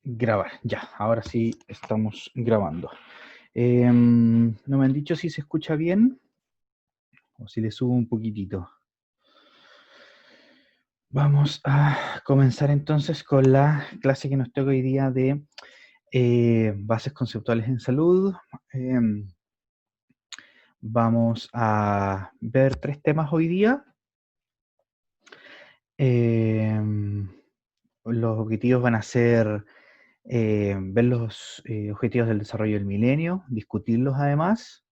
Grabar, ya, ahora sí estamos grabando. No me han dicho si se escucha bien o si le subo un poquitito. Vamos a comenzar entonces con la clase que nos toca hoy día de bases conceptuales en salud. Vamos a ver 3 temas hoy día. Los objetivos van a ser ver los objetivos del desarrollo del milenio, discutirlos además,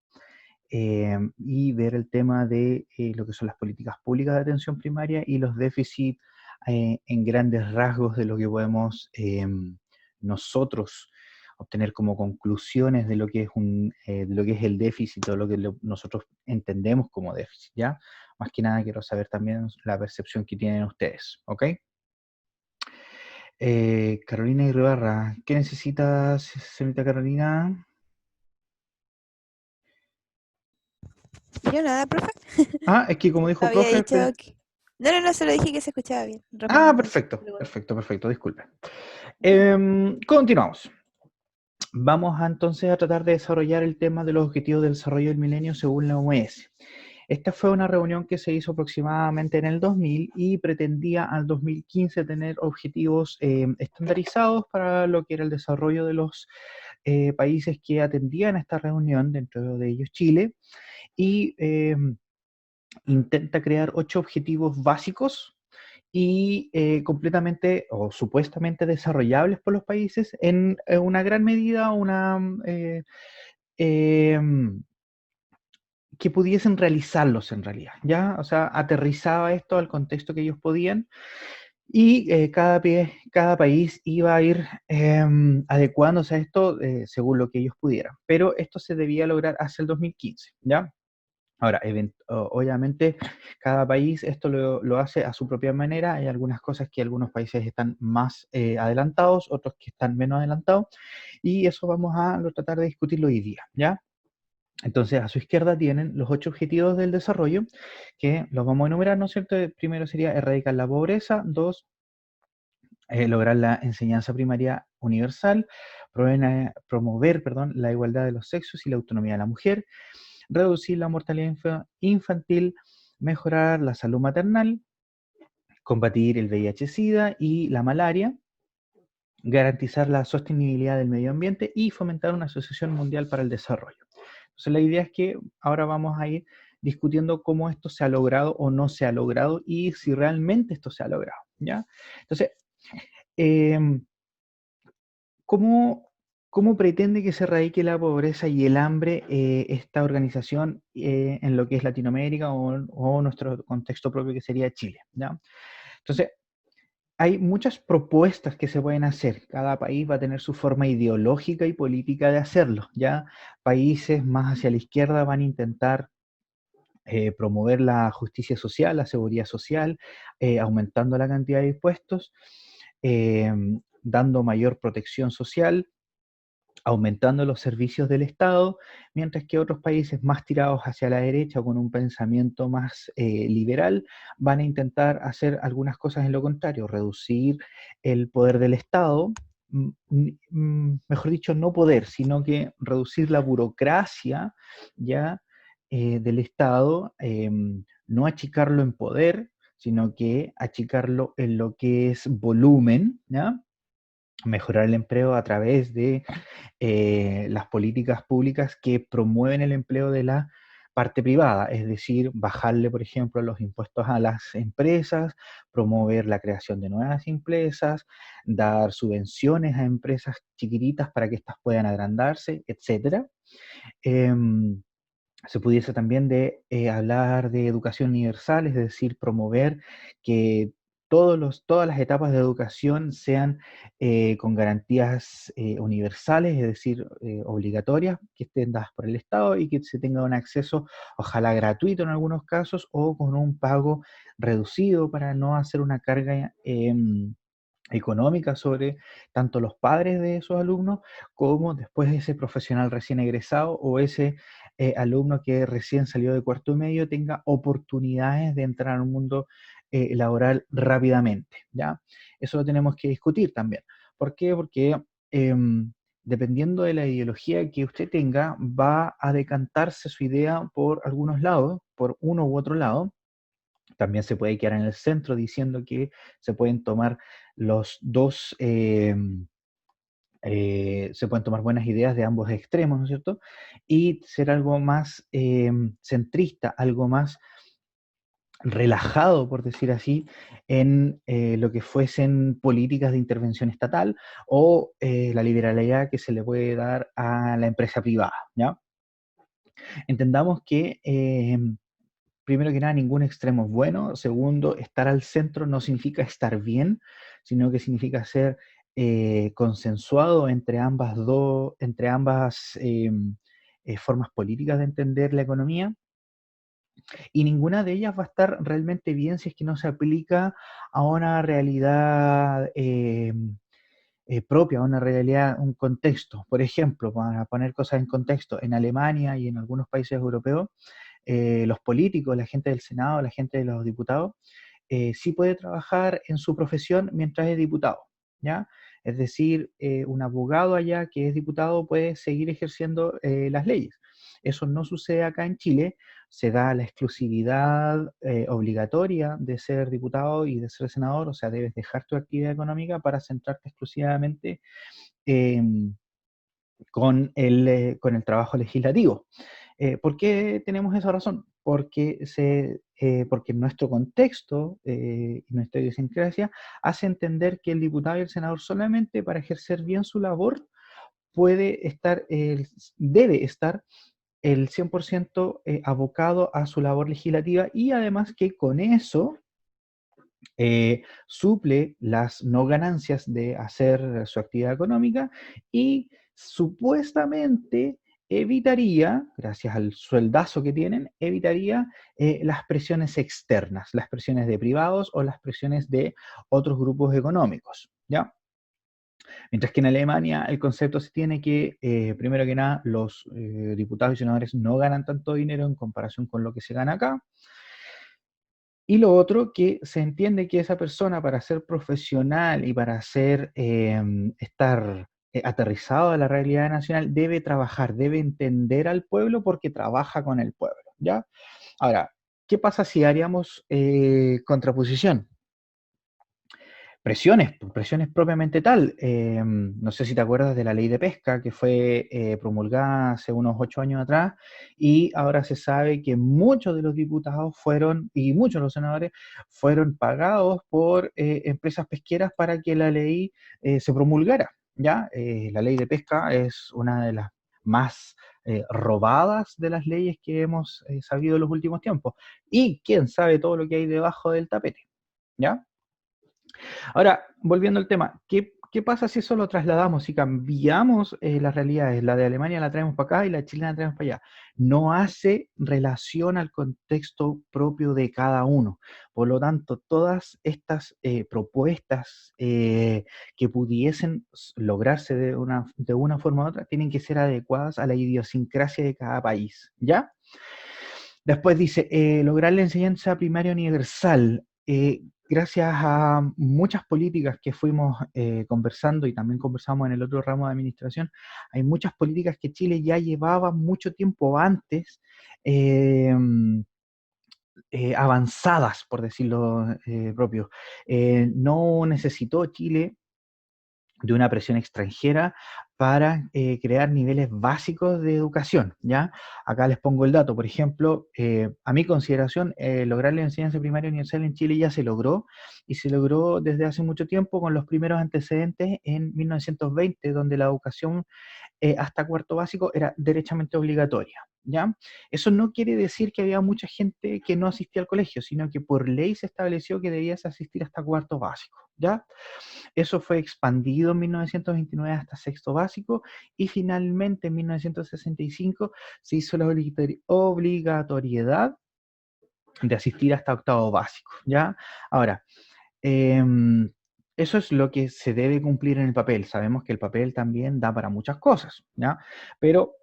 y ver el tema de lo que son las políticas públicas de atención primaria y los déficits en grandes rasgos de lo que podemos nosotros obtener como conclusiones de lo que es de lo que es el déficit o lo que nosotros entendemos como déficit, ¿ya? Más que nada quiero saber también la percepción que tienen ustedes, ¿ok? Carolina Ibarra, ¿qué necesitas, señorita Carolina? Yo nada, profe. Ah, es que como dijo Había profe, dicho que... No, solo dije que se escuchaba bien. ah, Respondiendo a su perfecto, pregunta. perfecto, perfecto, disculpe. Ujú. Continuamos. Vamos entonces a tratar de desarrollar el tema de los objetivos del desarrollo del milenio según la OMS. Esta fue una reunión que se hizo aproximadamente en el 2000 y pretendía al 2015 tener objetivos estandarizados para lo que era el desarrollo de los países que atendían a esta reunión, dentro de ellos Chile, y intenta crear 8 objetivos básicos y completamente o supuestamente desarrollables por los países en una gran medida, que pudiesen realizarlos en realidad, ¿ya? O sea, aterrizaba esto al contexto que ellos podían y cada país iba a ir adecuándose a esto según lo que ellos pudieran. Pero esto se debía lograr hacia el 2015, ¿ya? Ahora, obviamente, cada país esto lo hace a su propia manera. Hay algunas cosas que algunos países están más adelantados, otros que están menos adelantados, y eso vamos a tratar de discutirlo hoy día, ¿ya? Entonces, a su izquierda tienen los 8 objetivos del desarrollo, que los vamos a enumerar, ¿no es cierto? El primero sería erradicar la pobreza, 2, lograr la enseñanza primaria universal, promover, perdón, la igualdad de los sexos y la autonomía de la mujer, reducir la mortalidad infantil, mejorar la salud maternal, combatir el VIH-Sida y la malaria, garantizar la sostenibilidad del medio ambiente y fomentar una asociación mundial para el desarrollo. Entonces la idea es que ahora vamos a ir discutiendo cómo esto se ha logrado o no se ha logrado y si realmente esto se ha logrado, ¿ya? Entonces, eh, ¿cómo, ¿cómo pretende que se erradique la pobreza y el hambre esta organización en lo que es Latinoamérica o nuestro contexto propio que sería Chile, ¿ya? Entonces, hay muchas propuestas que se pueden hacer. Cada país va a tener su forma ideológica y política de hacerlo, ¿ya? Países más hacia la izquierda van a intentar promover la justicia social, la seguridad social, aumentando la cantidad de impuestos, eh, dando mayor protección social, aumentando los servicios del Estado, mientras que otros países más tirados hacia la derecha o con un pensamiento más liberal van a intentar hacer algunas cosas en lo contrario, reducir el poder del Estado, mejor dicho, no poder, sino que reducir la burocracia ya del Estado, no achicarlo en poder, sino que achicarlo en lo que es volumen, ¿ya? Mejorar el empleo a través de las políticas públicas que promueven el empleo de la parte privada, es decir, bajarle, por ejemplo, los impuestos a las empresas, promover la creación de nuevas empresas, dar subvenciones a empresas chiquititas para que éstas puedan agrandarse, etcétera. Em, Se pudiese también hablar de educación universal, es decir, promover que todas las etapas de educación sean con garantías universales, es decir, obligatorias, que estén dadas por el Estado y que se tenga un acceso, ojalá gratuito en algunos casos, o con un pago reducido para no hacer una carga económica sobre tanto los padres de esos alumnos como después ese profesional recién egresado o ese alumno que recién salió de cuarto medio tenga oportunidades de entrar al mundo laboral rápidamente, ¿ya? Eso lo tenemos que discutir también, ¿Por qué? Porque dependiendo de la ideología que usted tenga, va a decantarse su idea por algunos lados, por uno u otro lado. También se puede quedar en el centro diciendo que se pueden tomar los dos, se pueden tomar buenas ideas de ambos extremos, ¿no es cierto? Y ser algo más centrista, algo más relajado, por decir así, en lo que fuesen políticas de intervención estatal o la liberalidad que se le puede dar a la empresa privada, ¿ya? Entendamos que primero que nada, ningún extremo es bueno. Segundo, estar al centro no significa estar bien, sino que significa ser consensuado entre ambas formas políticas de entender la economía. Y ninguna de ellas va a estar realmente bien si es que no se aplica a una realidad propia, a una realidad, un contexto. Por ejemplo, para poner cosas en contexto, en Alemania y en algunos países europeos, los políticos, la gente del Senado, la gente de los diputados, sí puede trabajar en su profesión mientras es diputado, ¿ya? Es decir, un abogado allá que es diputado puede seguir ejerciendo las leyes. Eso no sucede acá en Chile, se da la exclusividad obligatoria de ser diputado y de ser senador, o sea, debes dejar tu actividad económica para centrarte exclusivamente en con el trabajo legislativo. ¿Por qué tenemos esa razón? Porque nuestro contexto y nuestra idiosincrasia hace entender que el diputado y el senador solamente para ejercer bien su labor puede estar, debe estar el 100% abocado a su labor legislativa y además que con eso suple las no ganancias de hacer su actividad económica y supuestamente evitaría, gracias al sueldazo que tienen, evitaría las presiones externas, las presiones de privados o las presiones de otros grupos económicos, ¿ya? Mientras que en Alemania el concepto se tiene que, primero que nada, los diputados y senadores no ganan tanto dinero en comparación con lo que se gana acá. Y lo otro, que se entiende que esa persona para ser profesional y para estar aterrizado a la realidad nacional debe trabajar, debe entender al pueblo porque trabaja con el pueblo, ¿ya? Ahora, ¿qué pasa si haríamos contraposición? Presiones propiamente tal. No sé si te acuerdas de la ley de pesca que fue promulgada hace unos 8 años atrás y ahora se sabe que muchos de los diputados fueron y muchos de los senadores fueron pagados por empresas pesqueras para que la ley se promulgara. ¿Ya? La ley de pesca es una de las más robadas de las leyes que hemos sabido en los últimos tiempos. Y quién sabe todo lo que hay debajo del tapete. ¿Ya? Ahora, volviendo al tema, ¿qué pasa si eso lo trasladamos, si cambiamos las realidades? La de Alemania la traemos para acá y la chilena la traemos para allá. No hace relación al contexto propio de cada uno. Por lo tanto, todas estas propuestas que pudiesen lograrse de una forma u otra tienen que ser adecuadas a la idiosincrasia de cada país, ¿ya? Después dice, lograr la enseñanza primaria universal. Gracias a muchas políticas que fuimos conversando y también conversamos en el otro ramo de administración, hay muchas políticas que Chile ya llevaba mucho tiempo antes eh, avanzadas, por decirlo propio. No necesitó Chile de una presión extranjera para crear niveles básicos de educación, ¿ya? Acá les pongo el dato, por ejemplo, a mi consideración, lograr la enseñanza primaria universal en Chile ya se logró, y se logró desde hace mucho tiempo con los primeros antecedentes en 1920, donde la educación hasta cuarto básico era derechamente obligatoria, ¿ya? Eso no quiere decir que había mucha gente que no asistía al colegio, sino que por ley se estableció que debías asistir hasta cuarto básico, ¿ya? Eso fue expandido en 1929 hasta sexto básico y finalmente en 1965 se hizo la obligatoriedad de asistir hasta octavo básico, ¿ya? Ahora, eso es lo que se debe cumplir en el papel. Sabemos que el papel también da para muchas cosas, ¿ya? Pero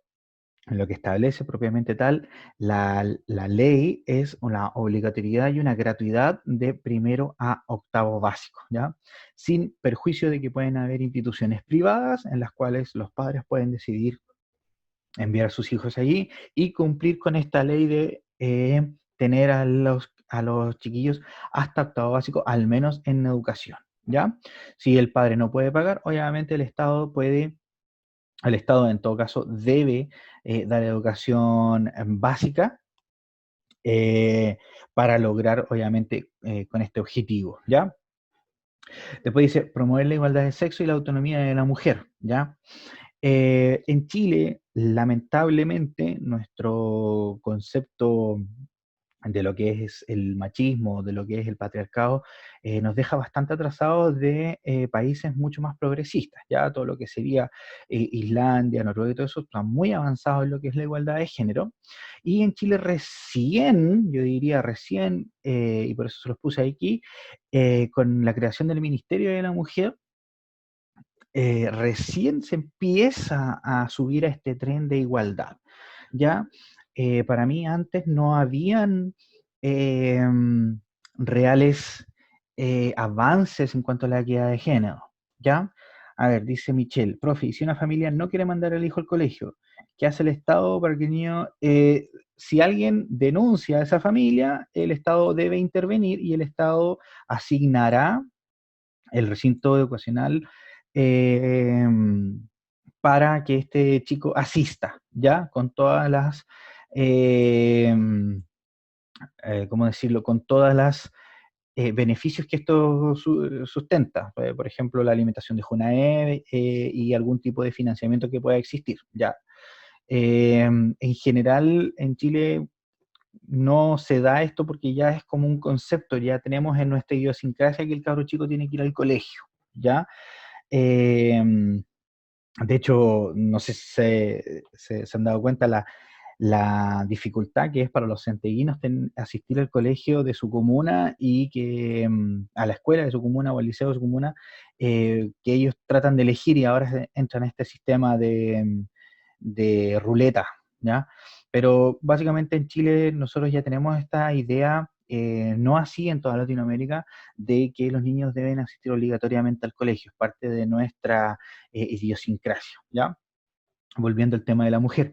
Lo que establece propiamente tal la ley es una obligatoriedad y una gratuidad de primero a octavo básico, ¿ya? Sin perjuicio de que pueden haber instituciones privadas en las cuales los padres pueden decidir enviar a sus hijos allí y cumplir con esta ley de tener a los chiquillos hasta octavo básico, al menos en educación, ¿ya? Si el padre no puede pagar, obviamente el Estado en todo caso debe dar educación básica eh, para lograr, obviamente, con este objetivo, ¿ya? Después dice, promover la igualdad de sexo y la autonomía de la mujer, ¿ya? En Chile, lamentablemente, nuestro concepto de lo que es el machismo, de lo que es el patriarcado, nos deja bastante atrasados de países mucho más progresistas, ya todo lo que sería Islandia, Noruega y todo eso, está muy avanzado en lo que es la igualdad de género, y en Chile recién, yo diría recién, y por eso se los puse aquí, con la creación del Ministerio de la Mujer, recién se empieza a subir a este tren de igualdad, ¿ya? Para mí antes no habían reales avances en cuanto a la equidad de género, ¿ya? A ver, dice Michelle, profe, ¿y si una familia no quiere mandar al hijo al colegio, qué hace el Estado para que el niño, si alguien denuncia a esa familia, el Estado debe intervenir y el Estado asignará el recinto educacional eh, para que este chico asista, ¿ya? Con todas las, eh, ¿cómo decirlo? Con todas las beneficios que esto sustenta, por ejemplo, la alimentación de Junaed y algún tipo de financiamiento que pueda existir, ¿ya? En general, en Chile no se da esto porque ya es como un concepto, ya tenemos en nuestra idiosincrasia que el cabro chico tiene que ir al colegio, ¿ya? Eh, de hecho, no sé si se han dado cuenta la dificultad que es para los centellinos asistir al colegio de su comuna y que a la escuela de su comuna o al liceo de su comuna, que ellos tratan de elegir y ahora entran en este sistema de ruleta, ¿ya? Pero básicamente en Chile nosotros ya tenemos esta idea, no así en toda Latinoamérica, de que los niños deben asistir obligatoriamente al colegio, es parte de nuestra idiosincrasia, ¿ya? Volviendo al tema de la mujer.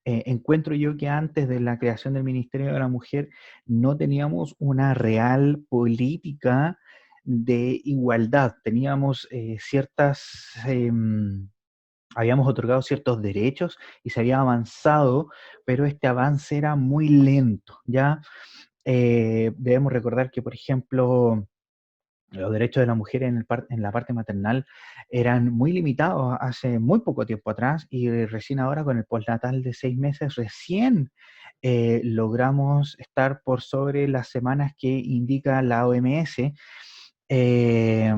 Encuentro yo que antes de la creación del Ministerio de la Mujer no teníamos una real política de igualdad, teníamos habíamos otorgado ciertos derechos y se había avanzado, pero este avance era muy lento, ¿ya? Debemos recordar que, por ejemplo, los derechos de la mujer en la parte maternal eran muy limitados hace muy poco tiempo atrás y recién ahora con el postnatal de 6 meses, recién logramos estar por sobre las semanas que indica la OMS. Eh,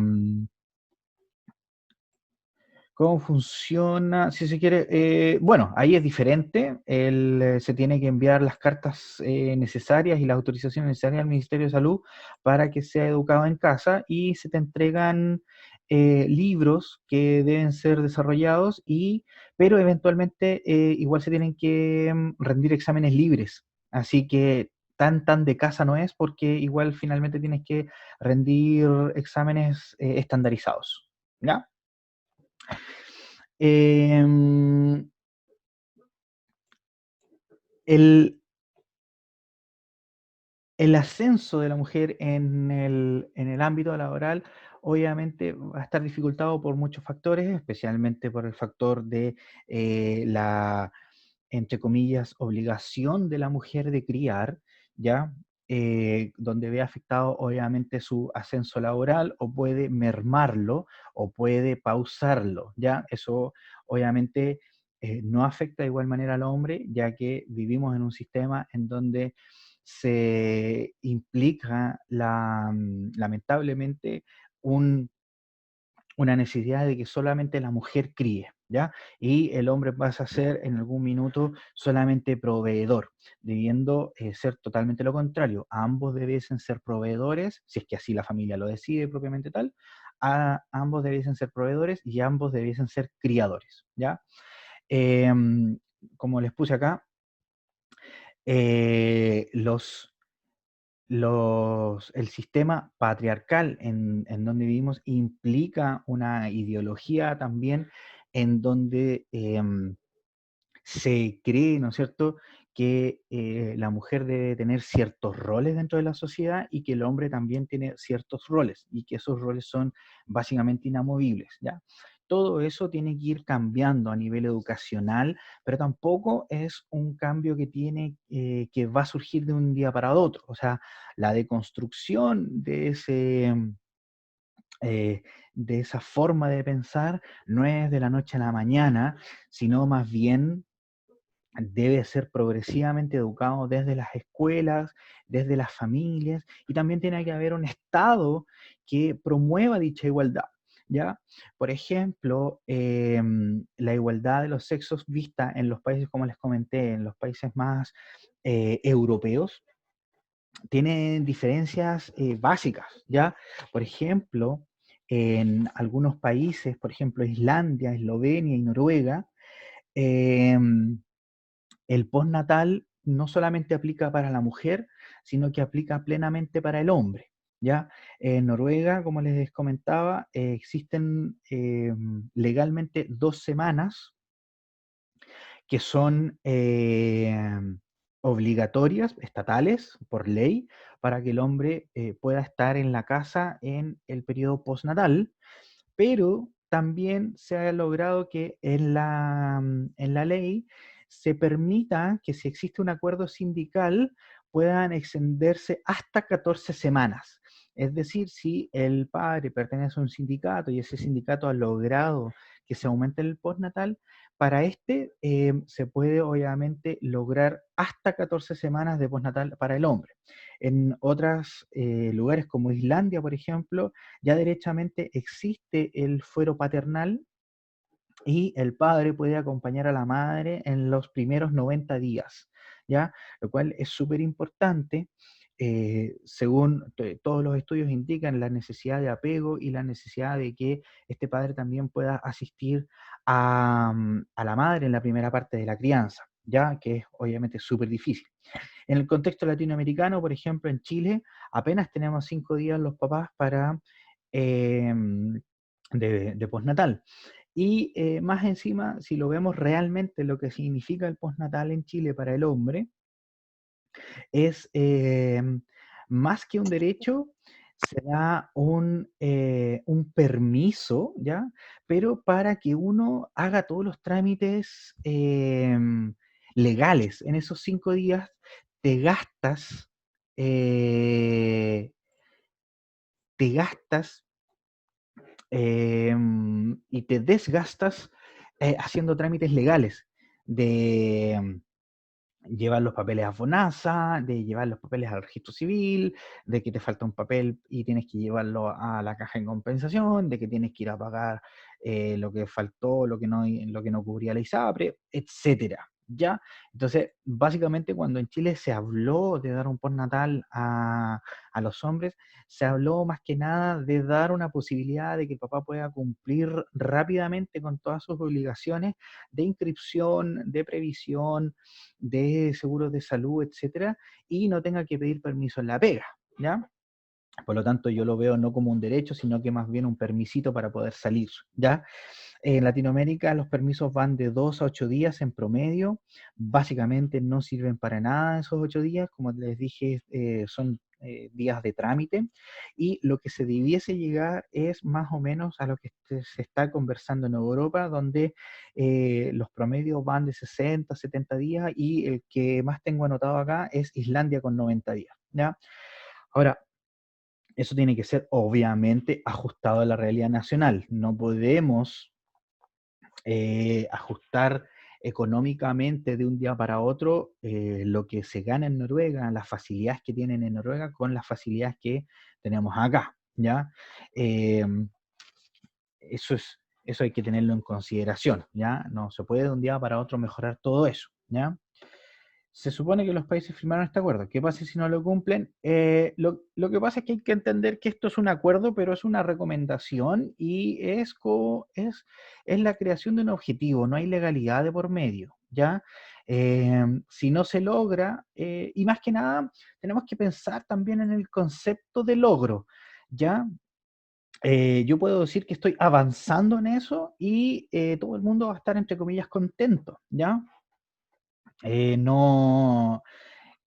¿Cómo funciona? Si se quiere, bueno, ahí es diferente. Se tiene que enviar las cartas necesarias y las autorizaciones necesarias al Ministerio de Salud para que sea educado en casa y se te entregan libros que deben ser desarrollados pero eventualmente igual se tienen que rendir exámenes libres. Así que tan de casa no es porque igual finalmente tienes que rendir exámenes estandarizados. ¿Ya? Em, el, el ascenso de la mujer en el ámbito laboral obviamente va a estar dificultado por muchos factores, especialmente por el factor de la, entre comillas, obligación de la mujer de criar, ¿ya? Donde ve afectado obviamente su ascenso laboral o puede mermarlo o puede pausarlo, ¿ya? Eso obviamente no afecta de igual manera al hombre, ya que vivimos en un sistema en donde se implica lamentablemente un una necesidad de que solamente la mujer críe, ¿ya? Y el hombre pasa a ser en algún minuto solamente proveedor, debiendo ser totalmente lo contrario. Ambos debiesen ser proveedores, si es que así la familia lo decide propiamente tal, ambos debiesen ser proveedores y ambos debiesen ser criadores, ¿ya? como les puse acá, eh, los, el sistema patriarcal en donde vivimos implica una ideología también en donde se cree, ¿no es cierto?, que la mujer debe tener ciertos roles dentro de la sociedad y que el hombre también tiene ciertos roles y que esos roles son básicamente inamovibles, ¿ya? Todo eso tiene que ir cambiando a nivel educacional, pero tampoco es un cambio que tiene, que va a surgir de un día para otro. O sea, la deconstrucción eh, de esa forma de pensar no es de la noche a la mañana, sino más bien debe ser progresivamente educado desde las escuelas, desde las familias, y también tiene que haber un Estado que promueva dicha igualdad, ¿ya? Por ejemplo, la igualdad de los sexos vista en los países, como les comenté, en los países más europeos, tiene diferencias básicas, ¿ya? Por ejemplo, en algunos países, por ejemplo, Islandia, Eslovenia y Noruega, em, el postnatal no solamente aplica para la mujer, sino que aplica plenamente para el hombre. ¿Ya? En Noruega, como les comentaba, existen legalmente 2 semanas que son obligatorias, estatales, por ley, para que el hombre pueda estar en la casa en el periodo postnatal, pero también se ha logrado que en la ley se permita que si existe un acuerdo sindical puedan extenderse hasta 14 semanas. Es decir, si el padre pertenece a un sindicato y ese sindicato ha logrado que se aumente el postnatal, para este se puede obviamente lograr hasta 14 semanas de postnatal para el hombre. En otros lugares como Islandia, por ejemplo, ya derechamente existe el fuero paternal y el padre puede acompañar a la madre en los primeros 90 días, ¿ya? Lo cual es súper importante. Según todos los estudios indican la necesidad de apego y la necesidad de que este padre también pueda asistir a la madre en la primera parte de la crianza, ya que es obviamente súper difícil. En el contexto latinoamericano, por ejemplo, en Chile, apenas tenemos 5 días los papás para de postnatal. Y más encima, si lo vemos realmente lo que significa el postnatal en Chile para el hombre, es más que un derecho, se da un permiso, ¿ya? Pero para que uno haga todos los trámites legales. En esos 5 días te gastas, eh, te gastas y te desgastas haciendo trámites legales de llevar los papeles a FONASA, de llevar los papeles al registro civil, de que te falta un papel y tienes que llevarlo a la caja en compensación, de que tienes que ir a pagar lo que faltó, lo que no cubría la ISAPRE, etcétera. ¿Ya? Entonces, básicamente cuando en Chile se habló de dar un postnatal a los hombres, se habló más que nada de dar una posibilidad de que el papá pueda cumplir rápidamente con todas sus obligaciones de inscripción, de previsión, de seguros de salud, etcétera, y no tenga que pedir permiso en la pega, ¿ya? Por lo tanto, yo lo veo no como un derecho, sino que más bien un permisito para poder salir, ¿ya? En Latinoamérica los permisos van de 2 a 8 días en promedio. Básicamente no sirven para nada esos 8 días. Como les dije, son días de trámite. Y lo que se debiese llegar es más o menos a lo que se está conversando en Europa, donde los promedios van de 60 a 70 días y el que más tengo anotado acá es Islandia con 90 días, ¿ya? Ahora, eso tiene que ser obviamente ajustado a la realidad nacional. No podemos ajustar económicamente de un día para otro lo que se gana en Noruega, las facilidades que tienen en Noruega con las facilidades que tenemos acá, ¿ya? Eh, eso hay que tenerlo en consideración, ¿ya? No se puede de un día para otro mejorar todo eso, ¿ya? Se supone que los países firmaron este acuerdo. ¿Qué pasa si no lo cumplen? Lo que pasa es que hay que entender que esto es un acuerdo, pero es una recomendación y es la creación de un objetivo, no hay legalidad de por medio, ¿ya? Si no se logra, y más que nada, tenemos que pensar también en el concepto de logro, ¿ya? Yo puedo decir que estoy avanzando en eso y todo el mundo va a estar, entre comillas, contento, ¿ya? No,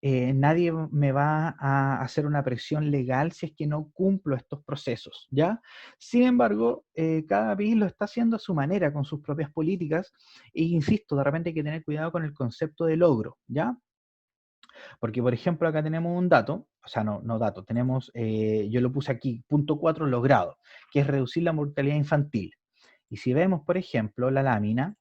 nadie me va a hacer una presión legal si es que no cumplo estos procesos, ¿ya? Sin embargo, cada país lo está haciendo a su manera, con sus propias políticas, e insisto, de repente hay que tener cuidado con el concepto de logro, ¿ya? Porque, por ejemplo, acá tenemos un dato, o sea, no dato, tenemos, yo lo puse aquí, punto 4 logrado, que es reducir la mortalidad infantil. Y si vemos, por ejemplo, la lámina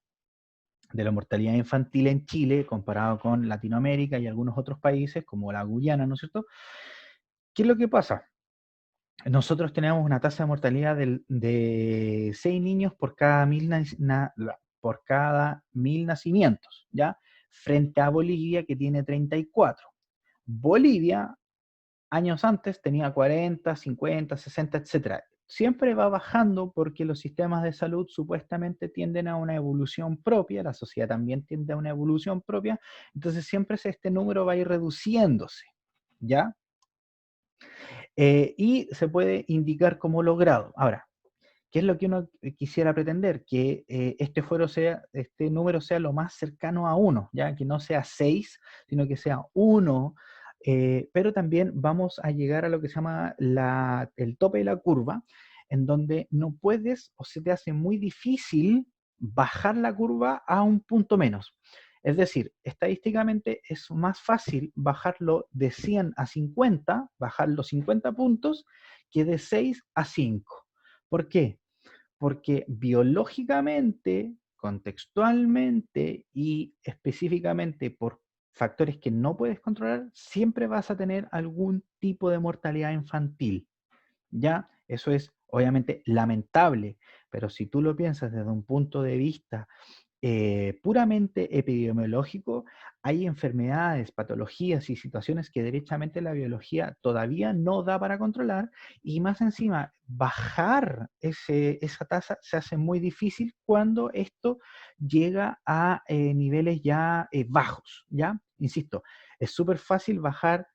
de la mortalidad infantil en Chile, comparado con Latinoamérica y algunos otros países, como la Guyana, ¿no es cierto? ¿Qué es lo que pasa? Nosotros tenemos una tasa de mortalidad de 6 niños por cada por cada 1000 nacimientos, ¿ya? Frente a Bolivia, que tiene 34. Bolivia, años antes, tenía 40, 50, 60, etcétera. Siempre va bajando porque los sistemas de salud supuestamente tienden a una evolución propia, la sociedad también tiende a una evolución propia, entonces siempre este número va a ir reduciéndose, ¿ya? Y se puede indicar como logrado. Ahora, ¿qué es lo que uno quisiera pretender? Que este número sea lo más cercano a 1, ¿ya? Que no sea 6, sino que sea 1, pero también vamos a llegar a lo que se llama el tope de la curva, en donde no puedes o se te hace muy difícil bajar la curva a un punto menos. Es decir, estadísticamente es más fácil bajarlo de 100 a 50, bajar los 50 puntos, que de 6 a 5. ¿Por qué? Porque biológicamente, contextualmente y específicamente por factores que no puedes controlar, siempre vas a tener algún tipo de mortalidad infantil. ¿Ya? Eso es obviamente lamentable, pero si tú lo piensas desde un punto de vista puramente epidemiológico, hay enfermedades, patologías y situaciones que derechamente la biología todavía no da para controlar, y más encima, bajar esa tasa se hace muy difícil cuando esto llega a niveles ya bajos, ¿ya? Insisto, es súper fácil bajar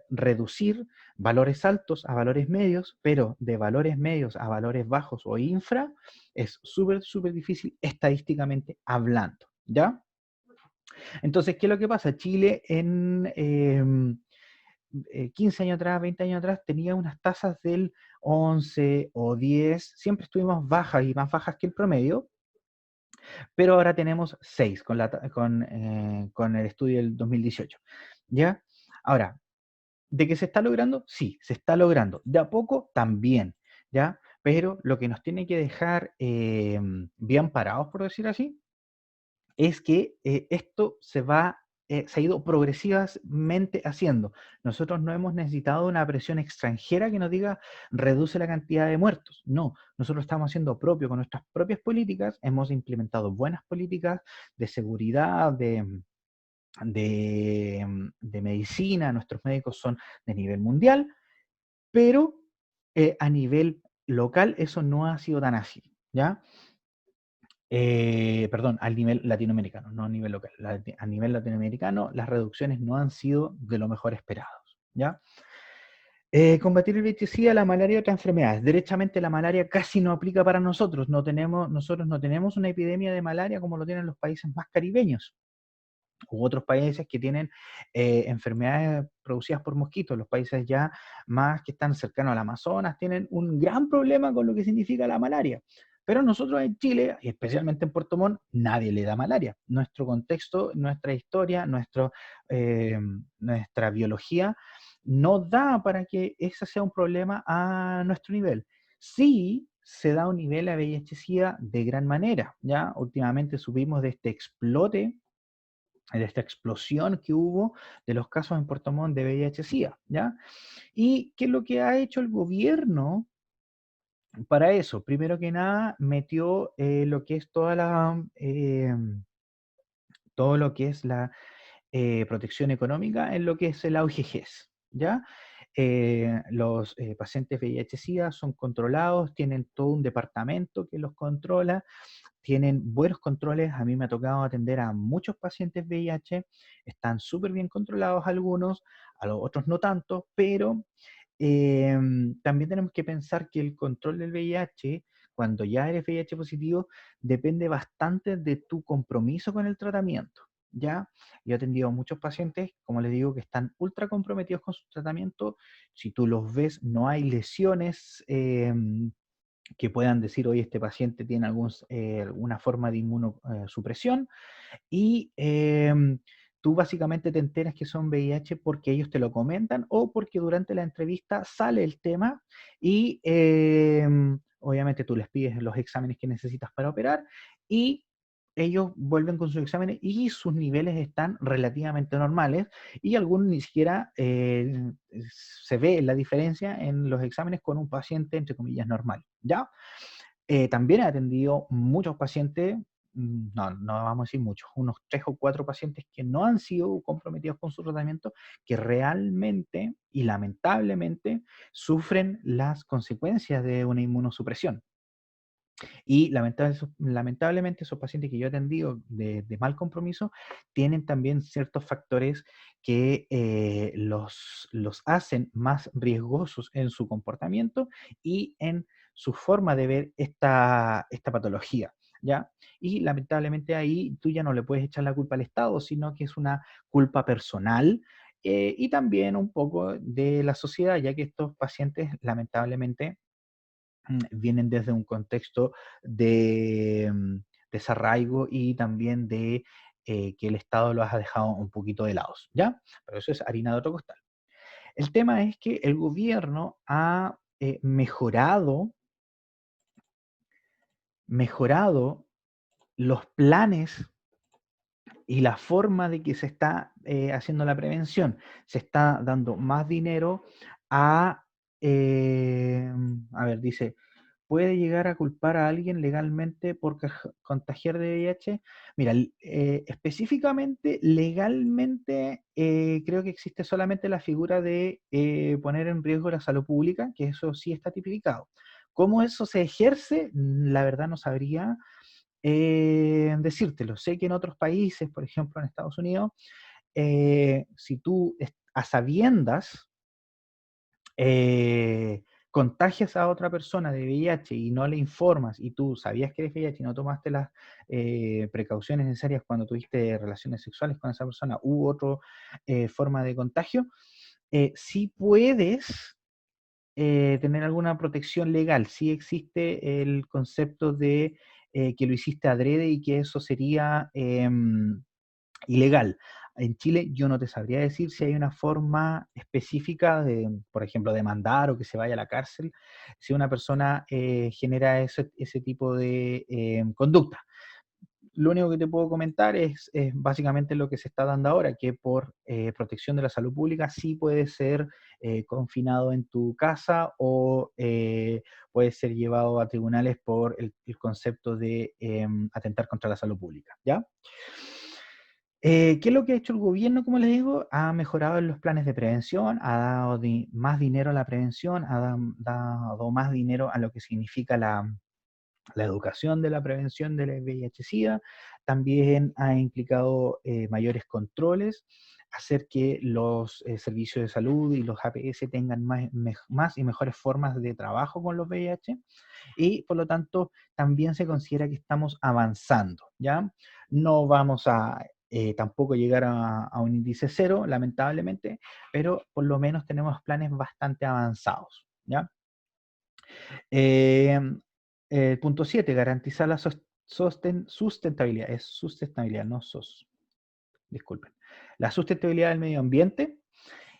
reducir valores altos a valores medios, pero de valores medios a valores bajos o infra, es súper difícil estadísticamente hablando, ¿ya? Entonces, ¿qué es lo que pasa? Chile en 15 años atrás, 20 años atrás, tenía unas tasas del 11 o 10, siempre estuvimos bajas y más bajas que el promedio, pero ahora tenemos 6 con el estudio del 2018, ¿ya? Ahora, ¿de que se está logrando? Sí, se está logrando. De a poco también, ¿ya? Pero lo que nos tiene que dejar bien parados, por decir así, es que esto se ha ido progresivamente haciendo. Nosotros no hemos necesitado una presión extranjera que nos diga reduce la cantidad de muertos. No, nosotros estamos haciendo propio con nuestras propias políticas, hemos implementado buenas políticas de seguridad, de medicina, nuestros médicos son de nivel mundial, pero a nivel local eso no ha sido tan así, ¿ya? Perdón, al nivel latinoamericano, no a nivel local. A nivel latinoamericano las reducciones no han sido de lo mejor esperados, ¿ya? Combatir el VIH-Sida, la malaria y otras enfermedades. Derechamente la malaria casi no aplica para nosotros. Nosotros no tenemos una epidemia de malaria como lo tienen los países más caribeños u otros países que tienen enfermedades producidas por mosquitos. Los países ya más que están cercanos al Amazonas tienen un gran problema con lo que significa la malaria. Pero nosotros en Chile, y especialmente en Puerto Montt, nadie le da malaria. Nuestro contexto, nuestra historia, nuestra biología no da para que ese sea un problema a nuestro nivel. Sí se da un nivel a VIH-Sida de gran manera, ¿ya? Últimamente subimos de este explote, de esta explosión que hubo de los casos en Puerto Montt de VIH-Sida, ¿ya? ¿Y qué es lo que ha hecho el gobierno para eso? Primero que nada, metió lo que es todo lo que es la protección económica en lo que es el AUGGES, ¿ya? Los pacientes VIH-Sida son controlados, tienen todo un departamento que los controla, tienen buenos controles. A mí me ha tocado atender a muchos pacientes VIH, están súper bien controlados algunos, a los otros no tanto, pero también tenemos que pensar que el control del VIH, cuando ya eres VIH positivo, depende bastante de tu compromiso con el tratamiento. ¿Ya? Yo he atendido a muchos pacientes, como les digo, que están ultra comprometidos con su tratamiento. Si tú los ves, no hay lesiones que puedan decir, oye, este paciente tiene alguna forma de inmunosupresión, y tú básicamente te enteras que son VIH porque ellos te lo comentan o porque durante la entrevista sale el tema y obviamente tú les pides los exámenes que necesitas para operar y ellos vuelven con sus exámenes y sus niveles están relativamente normales y algunos ni siquiera se ve la diferencia en los exámenes con un paciente, entre comillas, normal, ¿ya? También he atendido muchos pacientes, no vamos a decir muchos, unos 3 o 4 pacientes que no han sido comprometidos con su tratamiento, que realmente y lamentablemente sufren las consecuencias de una inmunosupresión. Y lamentablemente esos pacientes que yo he atendido de mal compromiso tienen también ciertos factores que los hacen más riesgosos en su comportamiento y en su forma de ver esta patología, ¿ya? Y lamentablemente ahí tú ya no le puedes echar la culpa al Estado, sino que es una culpa personal y también un poco de la sociedad, ya que estos pacientes lamentablemente vienen desde un contexto de desarraigo y también de que el Estado los ha dejado un poquito de lado, ¿ya? Pero eso es harina de otro costal. El tema es que el gobierno ha mejorado los planes y la forma de que se está haciendo la prevención. Se está dando más dinero a ver, dice, ¿puede llegar a culpar a alguien legalmente por contagiar de VIH? Mira, específicamente, legalmente, creo que existe solamente la figura de poner en riesgo la salud pública, que eso sí está tipificado. ¿Cómo eso se ejerce? La verdad no sabría decírtelo. Sé que en otros países, por ejemplo en Estados Unidos, si tú a sabiendas contagias a otra persona de VIH y no le informas y tú sabías que eres VIH y no tomaste las precauciones necesarias cuando tuviste relaciones sexuales con esa persona u otra forma de contagio, sí puedes tener alguna protección legal. Sí existe el concepto de que lo hiciste adrede y que eso sería ilegal. En Chile yo no te sabría decir si hay una forma específica de, por ejemplo, demandar o que se vaya a la cárcel si una persona genera ese tipo de conducta. Lo único que te puedo comentar es básicamente lo que se está dando ahora, que por protección de la salud pública sí puede ser confinado en tu casa o puede ser llevado a tribunales por el concepto de atentar contra la salud pública, ¿ya? ¿Qué es lo que ha hecho el gobierno? Como les digo, ha mejorado en los planes de prevención, ha dado más dinero a la prevención, dado más dinero a lo que significa la educación de la prevención del VIH-Sida, también ha implicado mayores controles, hacer que los servicios de salud y los APS tengan más y mejores formas de trabajo con los VIH y por lo tanto también se considera que estamos avanzando, ¿ya? No vamos a tampoco llegar a un índice cero, lamentablemente, pero por lo menos tenemos planes bastante avanzados, ¿ya? Eh, punto 7, garantizar la sustentabilidad. Es sustentabilidad, no SOS. Disculpen. La sustentabilidad del medio ambiente.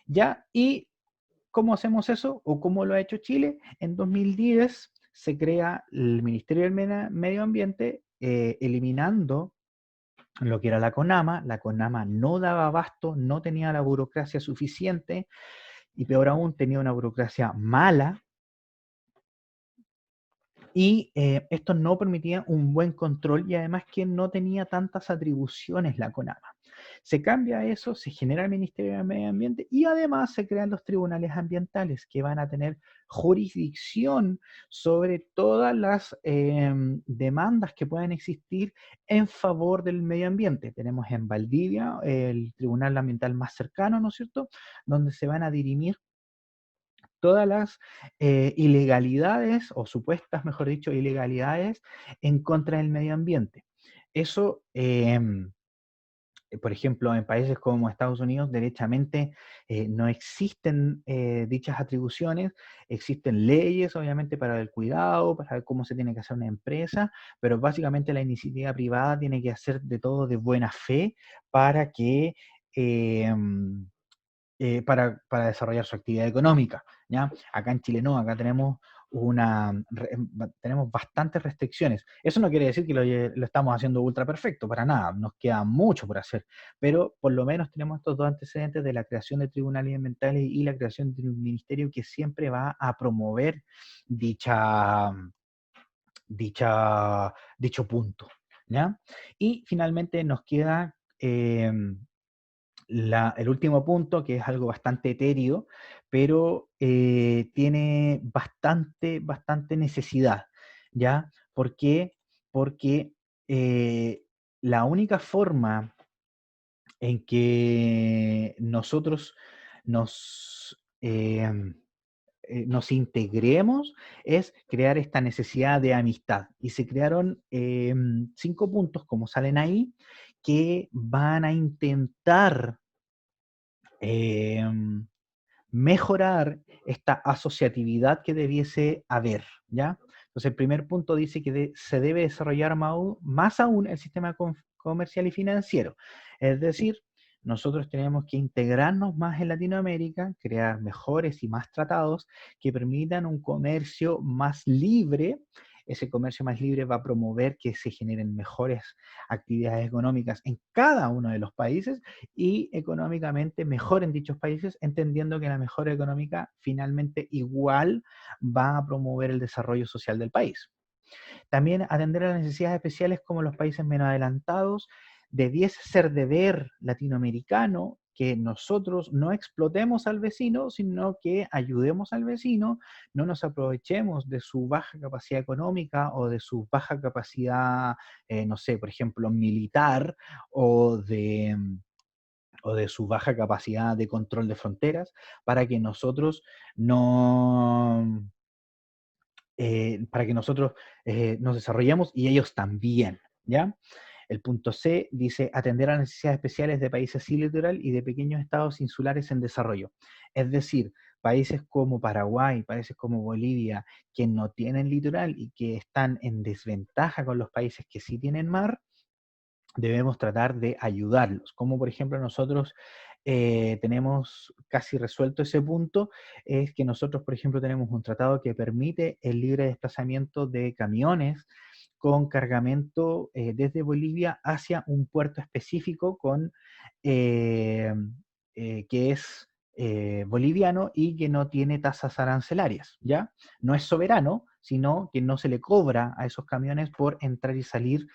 ¿Ya? ¿Y cómo hacemos eso? ¿O cómo lo ha hecho Chile? En 2010 se crea el Ministerio del Medio Ambiente, eliminando lo que era la CONAMA. La CONAMA no daba abasto, no tenía la burocracia suficiente y peor aún tenía una burocracia mala. Y esto no permitía un buen control y además que no tenía tantas atribuciones la CONAMA. Se cambia eso, se genera el Ministerio de Medio Ambiente y además se crean los tribunales ambientales que van a tener jurisdicción sobre todas las demandas que puedan existir en favor del medio ambiente. Tenemos en Valdivia el tribunal ambiental más cercano, ¿no es cierto?, donde se van a dirimir todas las ilegalidades, o supuestas, mejor dicho, ilegalidades en contra del medio ambiente. Eso, por ejemplo, en países como Estados Unidos, derechamente no existen dichas atribuciones, existen leyes, obviamente, para el cuidado, para cómo se tiene que hacer una empresa, pero básicamente la iniciativa privada tiene que hacer de todo de buena fe para que... para desarrollar su actividad económica, ¿ya? Acá en Chile no, acá tenemos tenemos bastantes restricciones. Eso no quiere decir que lo estamos haciendo ultra perfecto, para nada, nos queda mucho por hacer, pero por lo menos tenemos estos dos antecedentes de la creación de tribunales ambientales y la creación de un ministerio que siempre va a promover dicha, dicho punto, ¿ya? Y finalmente nos queda... el último punto, que es algo bastante etéreo, pero tiene bastante necesidad, ¿ya? ¿Por qué? Porque eh, la única forma en que nosotros nos integremos es crear esta necesidad de amistad. Y se crearon 5 puntos, como salen ahí, que van a intentar em, mejorar esta asociatividad que debiese haber, ¿ya? Entonces, el primer punto dice que se debe desarrollar más aún el sistema comercial y financiero. Es decir, nosotros tenemos que integrarnos más en Latinoamérica, crear mejores y más tratados que permitan un comercio más libre. Ese comercio más libre va a promover que se generen mejores actividades económicas en cada uno de los países y económicamente mejor en dichos países, entendiendo que la mejora económica finalmente igual va a promover el desarrollo social del país. También atender a las necesidades especiales como los países menos adelantados, debiese ser deber latinoamericano que nosotros no explotemos al vecino, sino que ayudemos al vecino, no nos aprovechemos de su baja capacidad económica o de su baja capacidad, no sé, por ejemplo, militar o de su baja capacidad de control de fronteras, para que nosotros no, para que nosotros nos desarrollemos y ellos también, ¿ya? El punto C dice atender a las necesidades especiales de países sin litoral y de pequeños estados insulares en desarrollo. Es decir, países como Paraguay, países como Bolivia, que no tienen litoral y que están en desventaja con los países que sí tienen mar, debemos tratar de ayudarlos. Como por ejemplo nosotros tenemos casi resuelto ese punto, es que nosotros, por ejemplo, tenemos un tratado que permite el libre desplazamiento de camiones con cargamento desde Bolivia hacia un puerto específico eh, que es boliviano y que no tiene tasas arancelarias, ¿ya? No es soberano, sino que no se le cobra a esos camiones por entrar y salir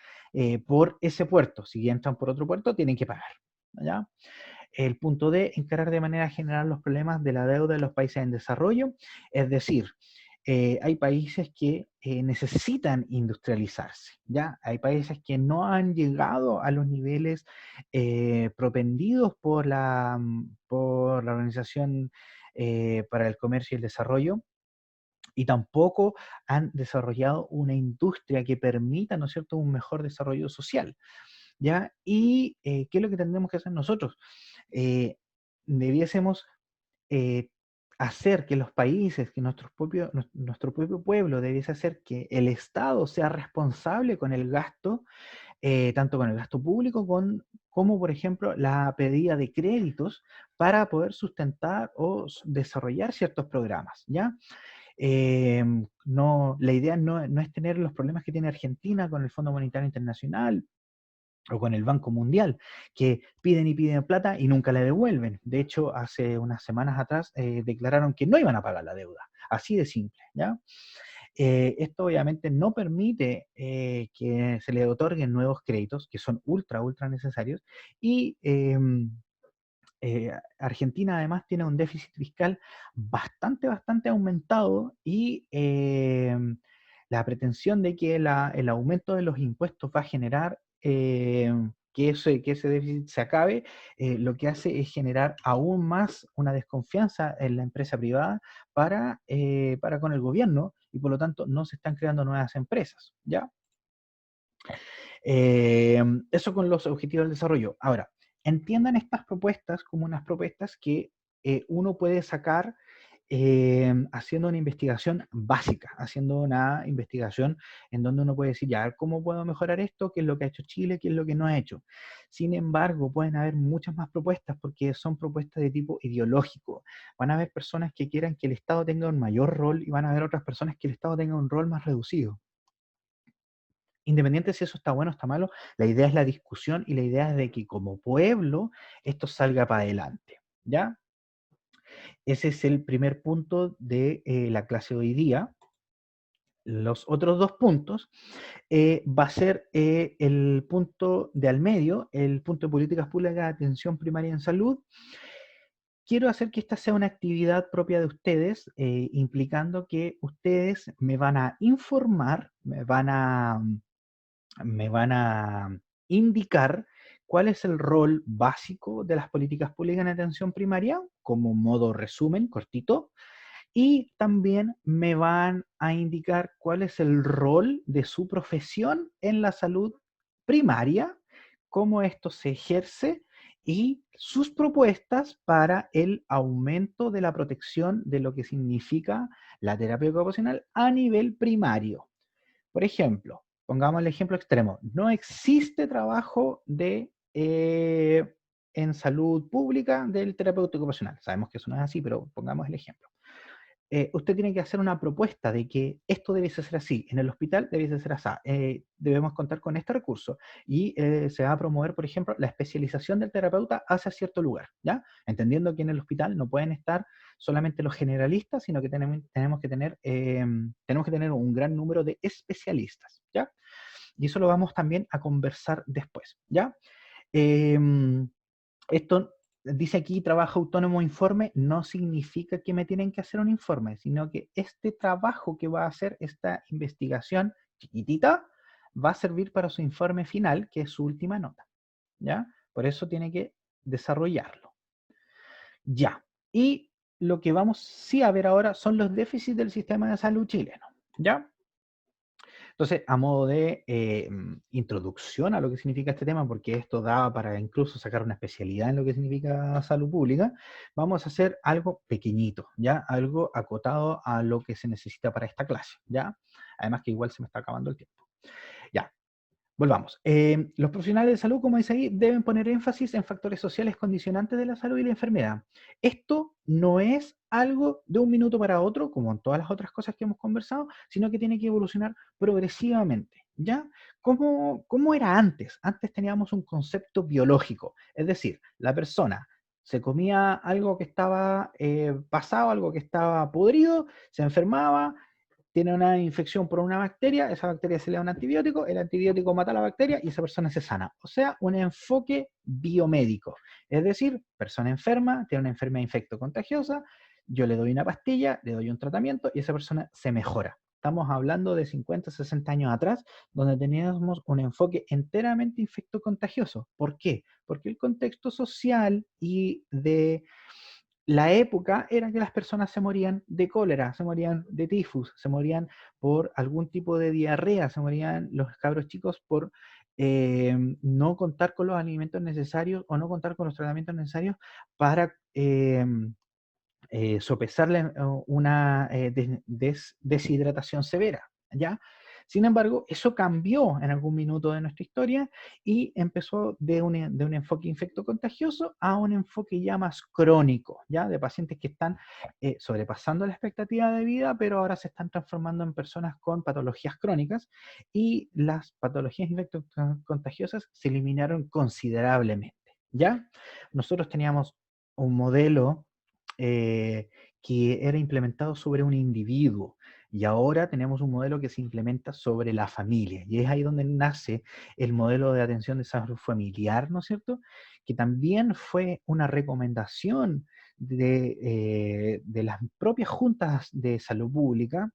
por ese puerto. Si entran por otro puerto, tienen que pagar, ¿ya? El punto D, encarar de manera general los problemas de la deuda de los países en desarrollo, es decir, hay países que necesitan industrializarse, ¿ya? Hay países que no han llegado a los niveles propendidos por la Organización para el Comercio y el Desarrollo, y tampoco han desarrollado una industria que permita, ¿no es cierto?, un mejor desarrollo social, ¿ya? Y ¿qué es lo que tendremos que hacer nosotros? Eh, Debiésemos eh, hacer que los países, que nuestro propio pueblo, debiese hacer que el Estado sea responsable con el gasto, tanto con el gasto público como, por ejemplo, la pedida de créditos para poder sustentar o desarrollar ciertos programas, ¿ya? No, la idea no es tener los problemas que tiene Argentina con el Fondo Monetario Internacional o con el Banco Mundial, que piden y piden plata y nunca la devuelven. De hecho, hace unas semanas atrás declararon que no iban a pagar la deuda, así de simple, ¿ya? Esto obviamente no permite que se le otorguen nuevos créditos, que son ultra necesarios, y Argentina además tiene un déficit fiscal bastante aumentado y la pretensión de que el aumento de los impuestos va a generar que ese déficit se acabe, lo que hace es generar aún más una desconfianza en la empresa privada para con el gobierno y por lo tanto no se están creando nuevas empresas, ¿ya? Eso con los objetivos del desarrollo. Ahora, entiendan estas propuestas como unas propuestas que uno puede sacar haciendo una investigación básica, haciendo una investigación en donde uno puede decir, ya, ¿cómo puedo mejorar esto? ¿Qué es lo que ha hecho Chile? ¿Qué es lo que no ha hecho? Sin embargo, pueden haber muchas más propuestas porque son propuestas de tipo ideológico. Van a haber personas que quieran que el Estado tenga un mayor rol y van a haber otras personas que el Estado tenga un rol más reducido. Independiente si eso está bueno o está malo, la idea es la discusión y la idea es de que como pueblo esto salga para adelante, ¿ya? Ese es el primer punto de la clase de hoy día. Los otros dos puntos va a ser el punto de al medio, el punto de políticas públicas de atención primaria en salud. Quiero hacer que esta sea una actividad propia de ustedes, implicando que ustedes me van a informar, me van a indicar cuál es el rol básico de las políticas públicas en atención primaria, como modo resumen cortito, y también me van a indicar cuál es el rol de su profesión en la salud primaria, cómo esto se ejerce y sus propuestas para el aumento de la protección de lo que significa la terapia ocupacional a nivel primario. Por ejemplo, pongamos el ejemplo extremo, no existe trabajo en salud pública del terapeuta ocupacional. Sabemos que eso no es así, pero pongamos el ejemplo. Usted tiene que hacer una propuesta de que esto debe ser así, en el hospital debe ser así, debemos contar con este recurso y se va a promover, por ejemplo, la especialización del terapeuta hacia cierto lugar, ¿ya? Entendiendo que en el hospital no pueden estar solamente los generalistas, sino que tenemos que tener un gran número de especialistas, ¿ya? Y eso lo vamos también a conversar después, ¿ya? Esto dice aquí trabajo autónomo informe, no significa que me tienen que hacer un informe, sino que este trabajo que va a hacer, esta investigación chiquitita, va a servir para su informe final, que es su última nota, ¿ya? Por eso tiene que desarrollarlo. Ya. Y lo que vamos sí a ver ahora son los déficits del sistema de salud chileno, ¿ya? Entonces, a modo de introducción a lo que significa este tema, porque esto da para incluso sacar una especialidad en lo que significa salud pública, vamos a hacer algo pequeñito, ¿ya? Algo acotado a lo que se necesita para esta clase, ¿ya? Además que igual se me está acabando el tiempo. Ya, volvamos. Los profesionales de salud, como dice ahí, deben poner énfasis en factores sociales condicionantes de la salud y la enfermedad. Esto no es algo de un minuto para otro, como en todas las otras cosas que hemos conversado, sino que tiene que evolucionar progresivamente. ¿Ya? ¿Cómo era antes? Antes teníamos un concepto biológico, es decir, la persona se comía algo que estaba pasado, algo que estaba podrido, se enfermaba, tiene una infección por una bacteria, esa bacteria se le da un antibiótico, el antibiótico mata a la bacteria y esa persona se sana. O sea, un enfoque biomédico. Es decir, persona enferma, tiene una enfermedad infectocontagiosa, yo le doy una pastilla, le doy un tratamiento y esa persona se mejora. Estamos hablando de 50, 60 años atrás, donde teníamos un enfoque enteramente infectocontagioso. ¿Por qué? Porque el contexto social y de la época era que las personas se morían de cólera, se morían de tifus, se morían por algún tipo de diarrea, se morían los cabros chicos por no contar con los alimentos necesarios o no contar con los tratamientos necesarios para sopesarle una deshidratación severa, ¿ya? Sin embargo, eso cambió en algún minuto de nuestra historia y empezó de un enfoque infectocontagioso a un enfoque ya más crónico, ¿ya? De pacientes que están sobrepasando la expectativa de vida, pero ahora se están transformando en personas con patologías crónicas y las patologías infectocontagiosas se eliminaron considerablemente, ¿ya? Nosotros teníamos un modelo eh, que era implementado sobre un individuo. Y ahora tenemos un modelo que se implementa sobre la familia, y es ahí donde nace el modelo de atención de salud familiar, ¿no es cierto? Que también fue una recomendación de las propias juntas de salud pública,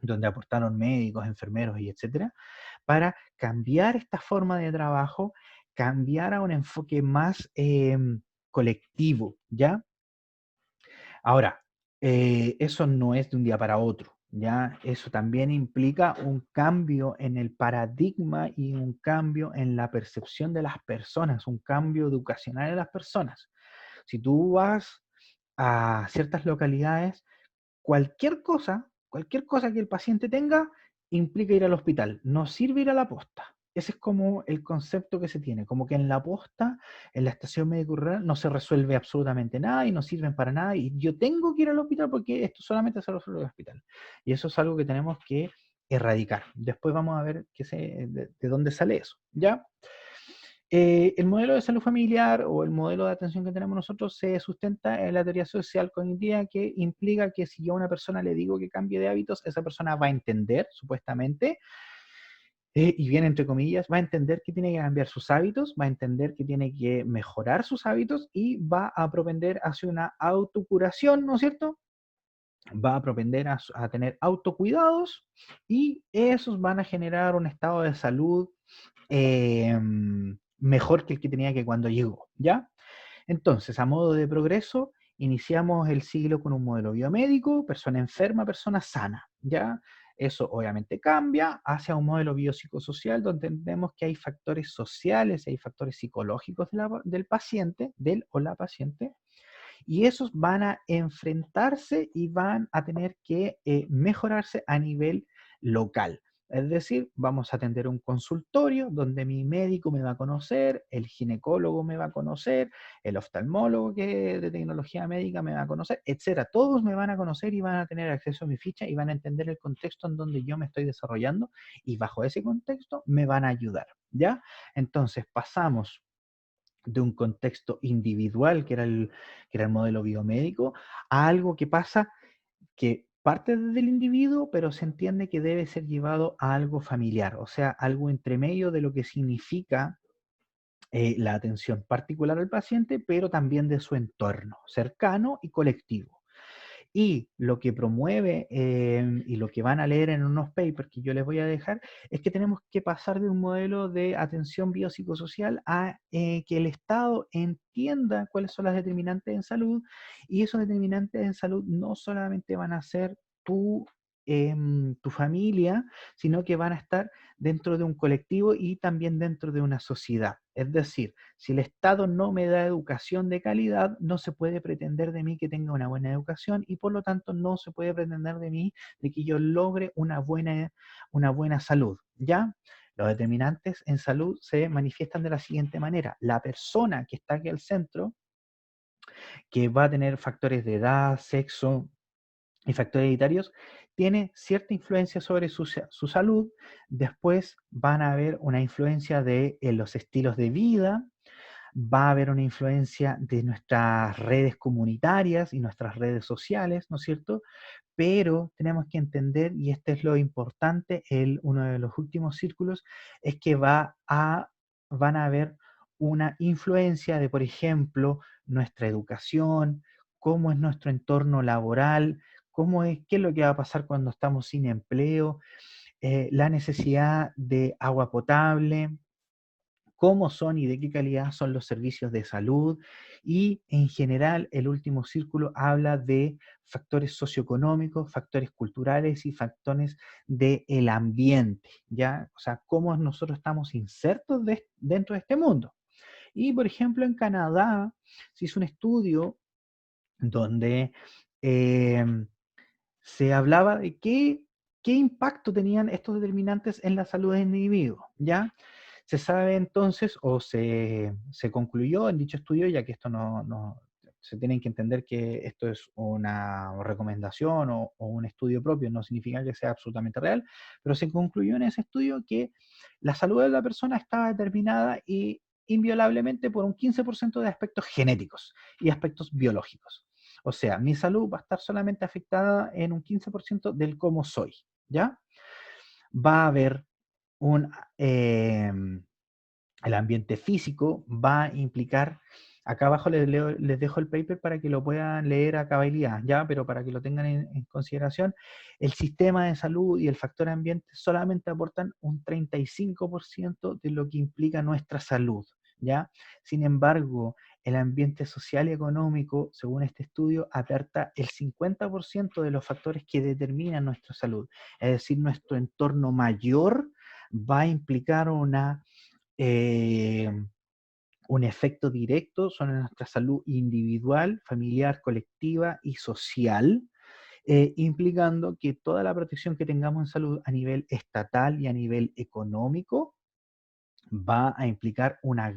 donde aportaron médicos, enfermeros y etcétera, para cambiar esta forma de trabajo, cambiar a un enfoque más colectivo, ¿ya? Ahora, eso no es de un día para otro, ¿ya? Eso también implica un cambio en el paradigma y un cambio en la percepción de las personas, un cambio educacional en las personas. Si tú vas a ciertas localidades, cualquier cosa que el paciente tenga, implica ir al hospital. No sirve ir a la posta. Ese es como el concepto que se tiene, como que en la posta, en la estación médico rural, no se resuelve absolutamente nada y no sirven para nada. Y yo tengo que ir al hospital porque esto solamente se resuelve en el hospital. Y eso es algo que tenemos que erradicar. Después vamos a ver de dónde sale eso, ¿ya? El modelo de salud familiar o el modelo de atención que tenemos nosotros se sustenta en la teoría social cognitiva, que implica que si yo a una persona le digo que cambie de hábitos, esa persona va a entender, supuestamente, y bien entre comillas, va a entender que tiene que cambiar sus hábitos, va a entender que tiene que mejorar sus hábitos y va a propender hacia una autocuración, ¿no es cierto? Va a propender a tener autocuidados, y esos van a generar un estado de salud mejor que el que tenía que cuando llegó, ¿ya? Entonces, a modo de progreso, iniciamos el siglo con un modelo biomédico, persona enferma, persona sana, ¿ya? Eso obviamente cambia hacia un modelo biopsicosocial, donde entendemos que hay factores sociales, hay factores psicológicos del paciente, del o la paciente, y esos van a enfrentarse y van a tener que mejorarse a nivel local. Es decir, vamos a atender un consultorio donde mi médico me va a conocer, el ginecólogo me va a conocer, el oftalmólogo que de tecnología médica me va a conocer, etcétera. Todos me van a conocer y van a tener acceso a mi ficha y van a entender el contexto en donde yo me estoy desarrollando, y bajo ese contexto me van a ayudar, ¿ya? Entonces pasamos de un contexto individual, que era el modelo biomédico, a algo que pasa, que parte desde el individuo, pero se entiende que debe ser llevado a algo familiar, o sea, algo entre medio de lo que significa la atención particular al paciente, pero también de su entorno cercano y colectivo. Y lo que promueve y lo que van a leer en unos papers que yo les voy a dejar, es que tenemos que pasar de un modelo de atención biopsicosocial a que el Estado entienda cuáles son las determinantes en salud, y esos determinantes en salud no solamente van a ser tu familia, sino que van a estar dentro de un colectivo y también dentro de una sociedad. Es decir, si el Estado no me da educación de calidad, no se puede pretender de mí que tenga una buena educación, y por lo tanto no se puede pretender de mí de que yo logre una buena salud, ¿ya? Los determinantes en salud se manifiestan de la siguiente manera. La persona que está aquí al centro, que va a tener factores de edad, sexo y factores hereditarios, tiene cierta influencia sobre su salud. Después van a haber una influencia de los estilos de vida, va a haber una influencia de nuestras redes comunitarias y nuestras redes sociales, ¿no es cierto? Pero tenemos que entender, y este es lo importante, uno de los últimos círculos, es que van a haber una influencia de, por ejemplo, nuestra educación, cómo es nuestro entorno laboral, qué es lo que va a pasar cuando estamos sin empleo, la necesidad de agua potable, cómo son y de qué calidad son los servicios de salud, y en general el último círculo habla de factores socioeconómicos, factores culturales y factores del ambiente, ¿ya? O sea, cómo nosotros estamos insertos dentro de este mundo. Y por ejemplo, en Canadá se hizo un estudio donde em, se hablaba de qué impacto tenían estos determinantes en la salud del individuo, ¿ya? Se sabe entonces, o se concluyó en dicho estudio, ya que esto se tienen que entender que esto es una recomendación o un estudio propio, no significa que sea absolutamente real, pero se concluyó en ese estudio que la salud de la persona estaba determinada y inviolablemente por un 15% de aspectos genéticos y aspectos biológicos. O sea, mi salud va a estar solamente afectada en un 15% del cómo soy, ¿ya? Va a haber un... el ambiente físico va a implicar, acá abajo les dejo el paper para que lo puedan leer a cabalidad, ¿ya? Pero para que lo tengan en consideración, el sistema de salud y el factor ambiente solamente aportan un 35% de lo que implica nuestra salud, ¿ya? Sin embargo, el ambiente social y económico, según este estudio, aporta el 50% de los factores que determinan nuestra salud. Es decir, nuestro entorno mayor va a implicar un efecto directo sobre nuestra salud individual, familiar, colectiva y social, implicando que toda la protección que tengamos en salud a nivel estatal y a nivel económico va a implicar una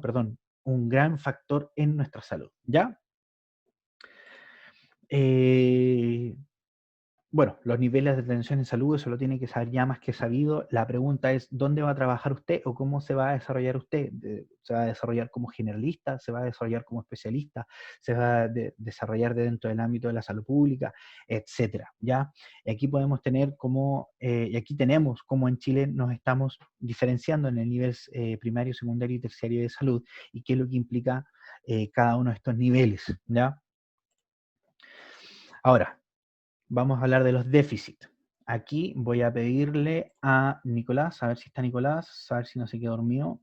perdón, un gran factor en nuestra salud, ¿ya? Bueno, los niveles de atención en salud, eso lo tiene que saber ya más que sabido. La pregunta es, ¿dónde va a trabajar usted o cómo se va a desarrollar usted? ¿Se va a desarrollar como generalista? ¿Se va a desarrollar como especialista? ¿Se va a desarrollar dentro del ámbito de la salud pública? Etcétera, ¿ya? Y aquí podemos tener y aquí tenemos como en Chile nos estamos diferenciando en el nivel primario, secundario y terciario de salud y qué es lo que implica cada uno de estos niveles, ¿ya? Ahora, vamos a hablar de los déficits. Aquí voy a pedirle a Nicolás, a ver si está Nicolás, a ver si no se quedó dormido.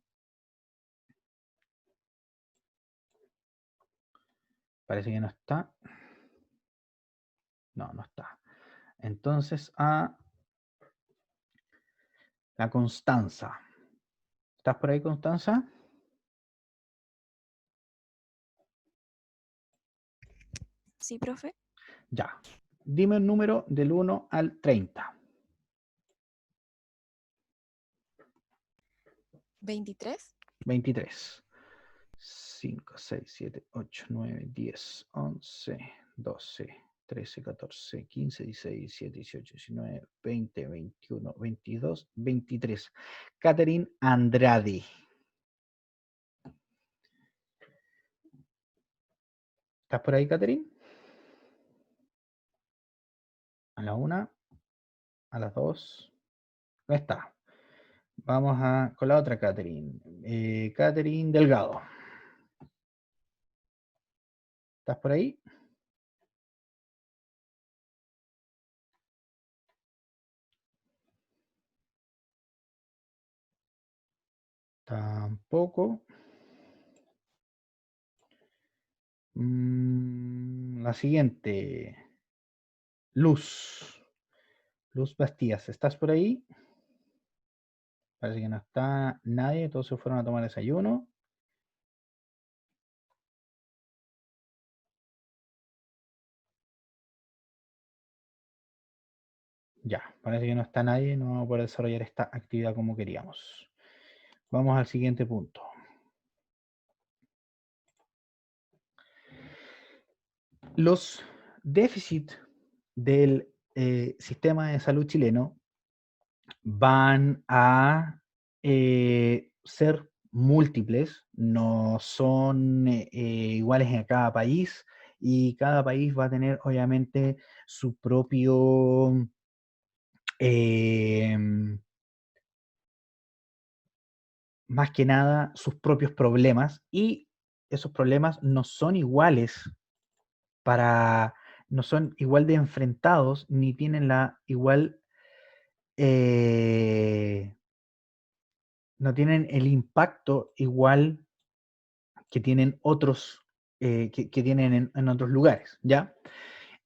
Parece que no está. No, no está. Entonces a la Constanza. ¿Estás por ahí, Constanza? Sí, profe. Ya. Dime un número del 1 al 30. 23. 23. 5, 6, 7, 8, 9, 10, 11, 12, 13, 14, 15, 16, 17, 18, 19, 20, 21, 22, 23. Catherine Andrade. ¿Estás por ahí, Catherine? A la 1, a las 2. No está. Vamos con la otra Catherine. Catherine Delgado. ¿Estás por ahí? Tampoco. La siguiente. Luz. Luz Bastías. ¿Estás por ahí? Parece que no está nadie. Todos se fueron a tomar desayuno. Ya, parece que no está nadie. No vamos a poder desarrollar esta actividad como queríamos. Vamos al siguiente punto. Los déficits del sistema de salud chileno van a ser múltiples, no son iguales en cada país y cada país va a tener obviamente su propio más que nada sus propios problemas y esos problemas no son iguales no son igual de enfrentados ni tienen eh, no tienen el impacto igual que tienen otros, que tienen en otros lugares, ¿ya?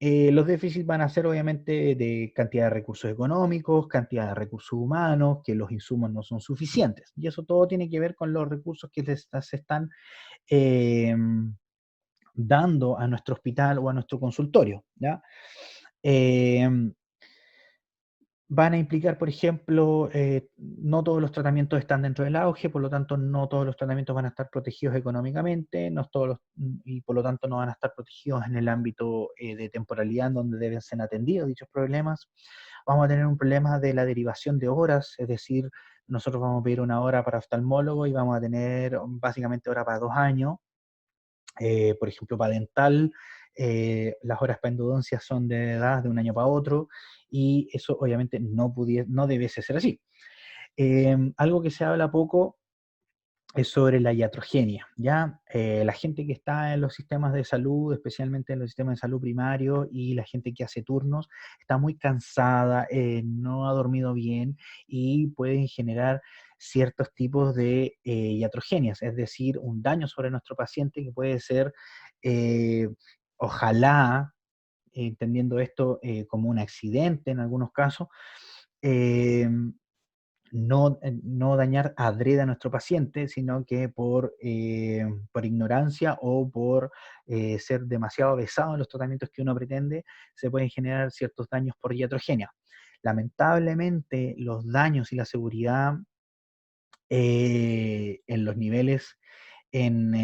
Los déficits van a ser obviamente de cantidad de recursos económicos, cantidad de recursos humanos, que los insumos no son suficientes. Y eso todo tiene que ver con los recursos que se están eh, dando a nuestro hospital o a nuestro consultorio, ¿ya? Van a implicar, por ejemplo, no todos los tratamientos están dentro del auge, por lo tanto no todos los tratamientos van a estar protegidos económicamente, y por lo tanto no van a estar protegidos en el ámbito de temporalidad en donde deben ser atendidos dichos problemas. Vamos a tener un problema de la derivación de horas, es decir, nosotros vamos a pedir una hora para oftalmólogo y vamos a tener básicamente hora para 2 años, Por ejemplo, para dental, las horas para endodoncia son de edad de un año para otro, y eso obviamente no debiese ser así. Algo que se habla poco es sobre la iatrogenia, ¿ya? La gente que está en los sistemas de salud, especialmente en los sistemas de salud primario, y la gente que hace turnos, está muy cansada, no ha dormido bien y pueden generar ciertos tipos de iatrogenias, es decir, un daño sobre nuestro paciente que puede ser, eh, ojalá, entendiendo esto como un accidente en algunos casos, eh, no dañar adrede a nuestro paciente, sino que por ignorancia o por ser demasiado avesado en los tratamientos que uno pretende, se pueden generar ciertos daños por iatrogenia. Lamentablemente, los daños y la seguridad en los niveles en,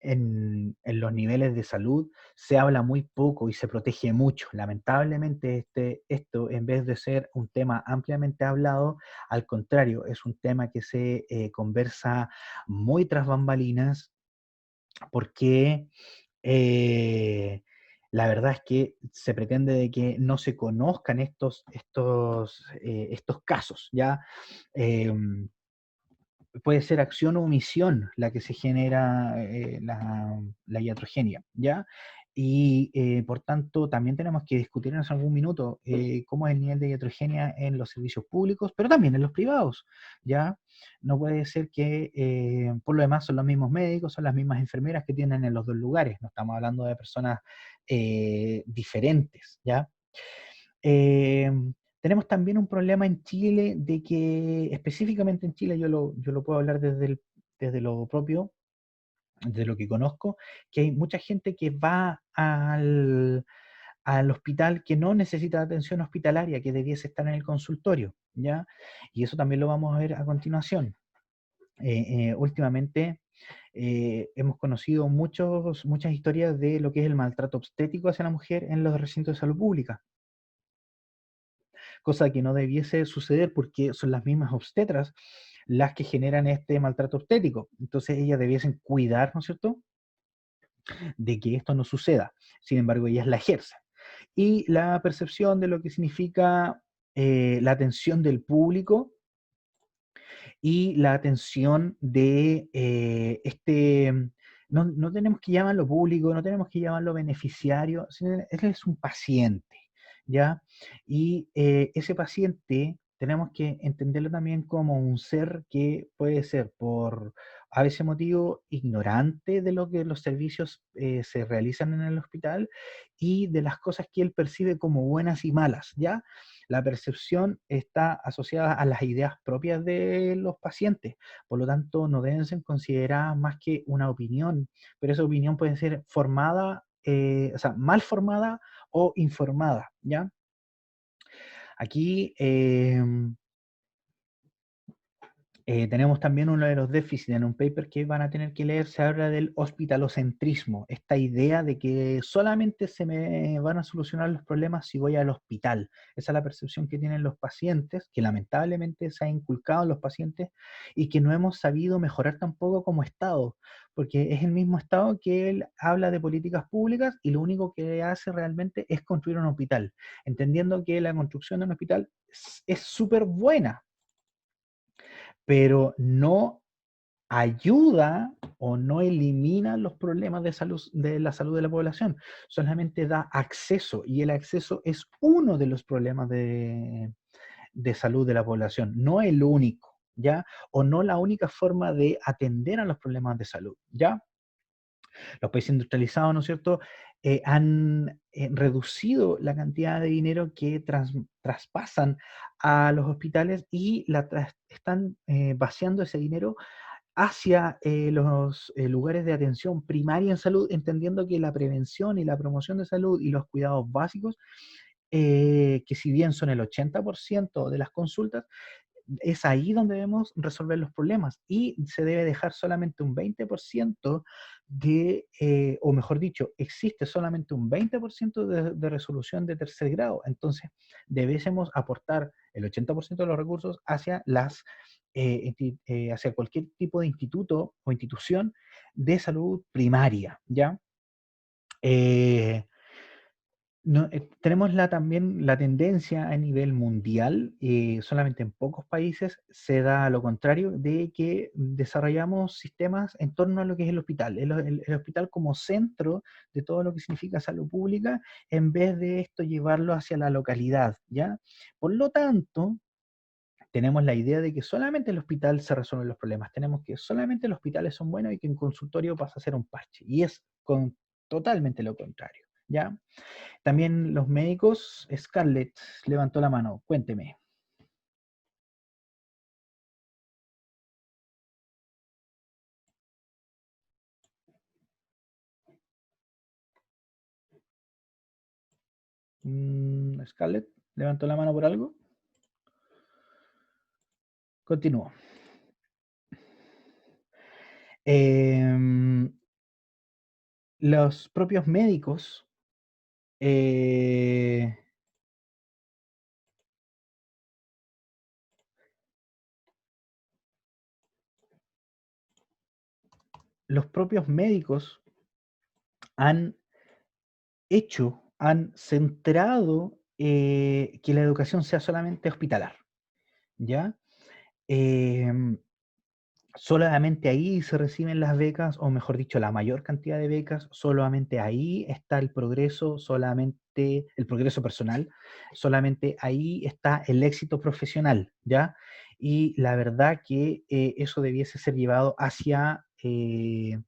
en los niveles de salud se habla muy poco y se protege mucho. Lamentablemente, esto, en vez de ser un tema ampliamente hablado, al contrario, es un tema que se conversa muy tras bambalinas, porque la verdad es que se pretende de que no se conozcan estos casos, ¿ya? Em, Puede ser acción o omisión la que se genera la iatrogenia, ¿ya? Y por tanto, también tenemos que discutir en algún minuto cómo es el nivel de iatrogenia en los servicios públicos, pero también en los privados, ¿ya? No puede ser que, por lo demás, son los mismos médicos, son las mismas enfermeras que tienen en los dos lugares, no estamos hablando de personas diferentes, ¿ya? Eh, Tenemos también un problema en Chile de que, específicamente en Chile, yo lo puedo hablar desde lo propio, desde lo que conozco, que hay mucha gente que va al hospital que no necesita atención hospitalaria, que debiese estar en el consultorio, ¿ya? Y eso también lo vamos a ver a continuación. Últimamente hemos conocido muchas historias de lo que es el maltrato obstétrico hacia la mujer en los recintos de salud pública, cosa que no debiese suceder porque son las mismas obstetras las que generan este maltrato obstétrico. Entonces ellas debiesen cuidar, ¿no es cierto?, de que esto no suceda. Sin embargo, ellas la ejercen. Y la percepción de lo que significa la atención del público y la atención de no tenemos que llamarlo público, no tenemos que llamarlo beneficiario, sino él es un paciente, ¿ya? Y ese paciente tenemos que entenderlo también como un ser que puede ser por a veces motivo ignorante de lo que los servicios se realizan en el hospital y de las cosas que él percibe como buenas y malas, ¿ya? La percepción está asociada a las ideas propias de los pacientes, por lo tanto no deben ser consideradas más que una opinión, pero esa opinión puede ser formada, o sea, mal formada o informada, ¿ya? Aquí tenemos también uno de los déficits en un paper que van a tener que leer, se habla del hospitalocentrismo, esta idea de que solamente se me van a solucionar los problemas si voy al hospital. Esa es la percepción que tienen los pacientes, que lamentablemente se ha inculcado en los pacientes y que no hemos sabido mejorar tampoco como Estado, porque es el mismo Estado que él habla de políticas públicas y lo único que hace realmente es construir un hospital, entendiendo que la construcción de un hospital es súper buena, pero no ayuda o no elimina los problemas de salud, de la salud de la población, solamente da acceso, y el acceso es uno de los problemas de salud de la población, no el único, ¿ya? O no la única forma de atender a los problemas de salud, ¿ya? Los países industrializados, ¿no es cierto?, han reducido la cantidad de dinero que traspasan a los hospitales y están vaciando ese dinero hacia los lugares de atención primaria en salud, entendiendo que la prevención y la promoción de salud y los cuidados básicos, que si bien son el 80% de las consultas, es ahí donde debemos resolver los problemas y se debe dejar solamente un 20% o mejor dicho, existe solamente un 20% de resolución de tercer grado. Entonces, debiésemos aportar el 80% de los recursos hacia hacia cualquier tipo de instituto o institución de salud primaria, ¿ya? Eh, tenemos también la tendencia a nivel mundial, solamente en pocos países se da lo contrario, de que desarrollamos sistemas en torno a lo que es el hospital, el hospital como centro de todo lo que significa salud pública, en vez de esto llevarlo hacia la localidad, ¿ya? Por lo tanto, tenemos la idea de que solamente el hospital se resuelven los problemas, tenemos que solamente los hospitales son buenos y que en consultorio pasa a ser un parche, y es totalmente lo contrario, ¿ya? También los médicos, Scarlett levantó la mano, cuénteme. Scarlett, levantó la mano por algo. Continúo. Los propios médicos los propios médicos han han centrado que la educación sea solamente hospitalar, ¿ya? Solamente ahí se reciben las becas, o mejor dicho, la mayor cantidad de becas, solamente ahí está el progreso, solamente el progreso personal, solamente ahí está el éxito profesional, ¿ya? Y la verdad que eso debiese ser llevado hacia que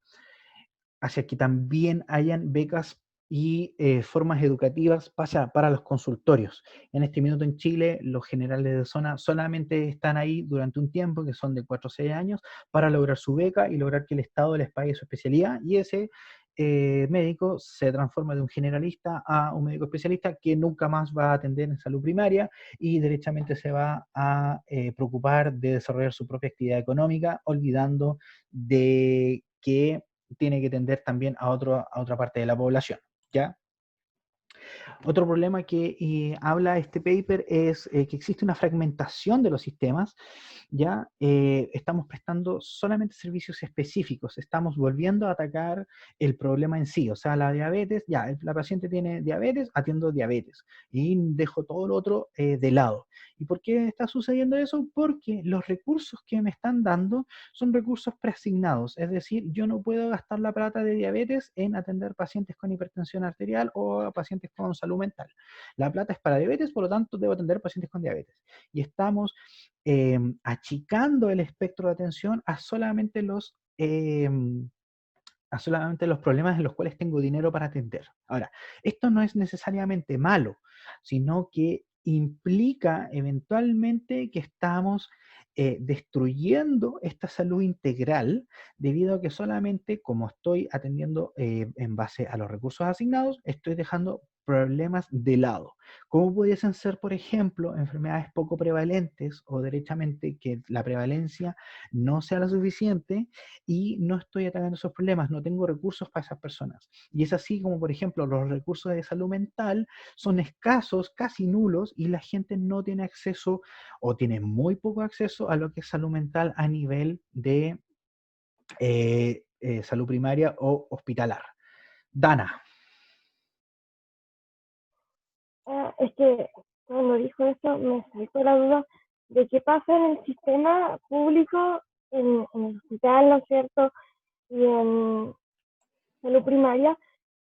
también hayan becas y formas educativas para los consultorios. En este minuto en Chile, los generales de zona solamente están ahí durante un tiempo, que son de 4 o 6 años, para lograr su beca y lograr que el Estado les pague su especialidad, y ese médico se transforma de un generalista a un médico especialista que nunca más va a atender en salud primaria y derechamente se va a preocupar de desarrollar su propia actividad económica, olvidando de que tiene que tender también a otra parte de la población, ¿ya? Otro problema que habla este paper es que existe una fragmentación de los sistemas, ¿ya? Estamos prestando solamente servicios específicos, estamos volviendo a atacar el problema en sí, o sea, la diabetes, ya, la paciente tiene diabetes, atiendo diabetes y dejo todo lo otro de lado. ¿Y por qué está sucediendo eso? Porque los recursos que me están dando son recursos preasignados, es decir, yo no puedo gastar la plata de diabetes en atender pacientes con hipertensión arterial o pacientes con salud mental. La plata es para diabetes, por lo tanto debo atender pacientes con diabetes. Y estamos achicando el espectro de atención a solamente los problemas en los cuales tengo dinero para atender. Ahora, esto no es necesariamente malo, sino que implica eventualmente que estamos destruyendo esta salud integral debido a que solamente como estoy atendiendo en base a los recursos asignados, estoy dejando problemas de lado, como pudiesen ser, por ejemplo, enfermedades poco prevalentes o derechamente que la prevalencia no sea la suficiente y no estoy atacando esos problemas, no tengo recursos para esas personas. Y es así como, por ejemplo, los recursos de salud mental son escasos, casi nulos, y la gente no tiene acceso o tiene muy poco acceso a lo que es salud mental a nivel de salud primaria o hospitalar. Dana. Es que cuando dijo esto me saltó la duda de qué pasa en el sistema público, en el hospital, ¿no es cierto? Y en salud primaria,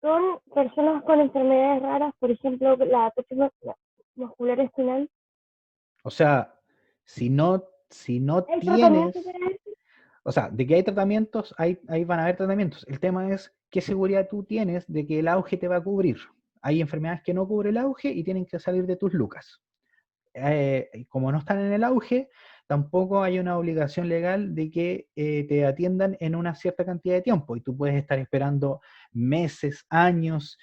con personas con enfermedades raras, por ejemplo, la atrofia muscular espinal. O sea, si no ¿El tratamiento tienes, para eso? o sea, de que hay tratamientos, ahí van a haber tratamientos. El tema es qué seguridad tú tienes de que el auge te va a cubrir. Hay enfermedades que no cubre el auge y tienen que salir de tus lucas. Como no están en el auge, tampoco hay una obligación legal de que te atiendan en una cierta cantidad de tiempo y tú puedes estar esperando meses, años,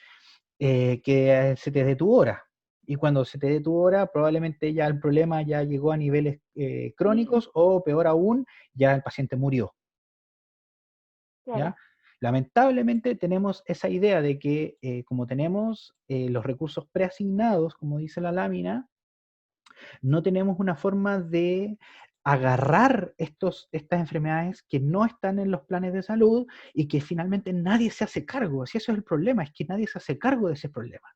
que se te dé tu hora. Y cuando se te dé tu hora, probablemente ya el problema ya llegó a niveles crónicos o peor aún, ya el paciente murió. claro. ¿Ya? Lamentablemente tenemos esa idea de que como tenemos los recursos preasignados, como dice la lámina, no tenemos una forma de agarrar estas enfermedades que no están en los planes de salud y que finalmente nadie se hace cargo. Si eso es el problema, es que nadie se hace cargo de ese problema.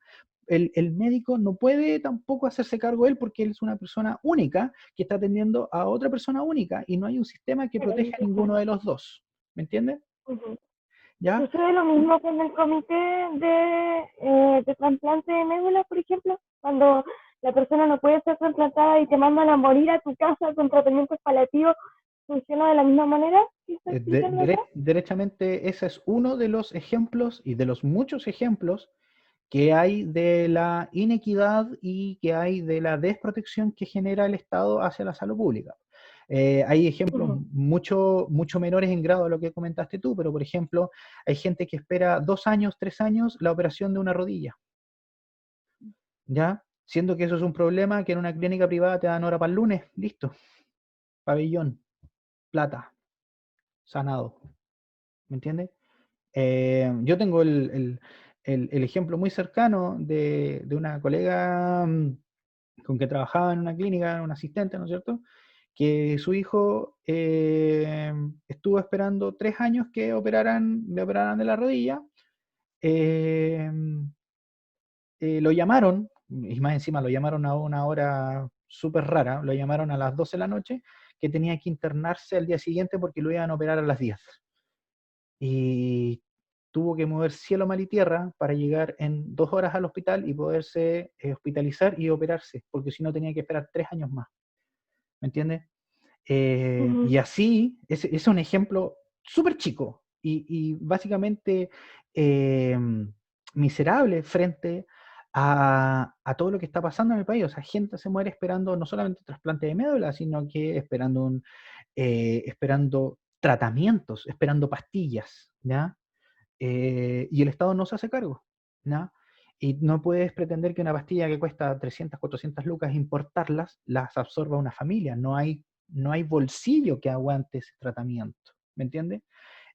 El médico no puede tampoco hacerse cargo de él porque él es una persona única que está atendiendo a otra persona única y no hay un sistema que Claro, proteja a ninguno de los dos. ¿Me entiendes? ujú. ¿Ya? Sucede lo mismo con el comité de trasplante de médula, por ejemplo, cuando la persona no puede ser trasplantada y te mandan a morir a tu casa con tratamientos paliativos, ¿funciona de la misma manera que estás diciendo acá? Derechamente, ese es uno de los ejemplos y de los muchos ejemplos que hay de la inequidad y que hay de la desprotección que genera el Estado hacia la salud pública. Hay ejemplos Ujú, mucho menores en grado de lo que comentaste tú, pero por ejemplo, hay gente que espera 2 años, 3 años la operación de una rodilla, ¿ya? Siendo que eso es un problema que en una clínica privada te dan hora para el lunes, listo, pabellón, plata, sanado, ¿me entiendes? Yo tengo el ejemplo muy cercano de una colega con que trabajaba en una clínica, un asistente, ¿no es cierto? Que su hijo estuvo esperando 3 años que le operaran de la rodilla. eh, lo llamaron, y más encima lo llamaron a una hora súper rara, lo llamaron a las 12 de la noche, que tenía que internarse al día siguiente porque lo iban a operar a las 10. Y tuvo que mover cielo, mar y tierra para llegar en 2 horas al hospital y poderse hospitalizar y operarse, porque si no tenía que esperar 3 años más. ¿Me entiendes? ujú. Y así, es un ejemplo súper chico y básicamente eh, miserable frente a todo lo que está pasando en el país. O sea, gente se muere esperando no solamente trasplante de médula, sino que esperando tratamientos, esperando pastillas, ¿ya? Y el Estado no se hace cargo, ¿ya? Y no puedes pretender que una pastilla que cuesta 300, 400 lucas, importarlas, las absorba una familia. No hay bolsillo que aguante ese tratamiento, ¿me entiendes?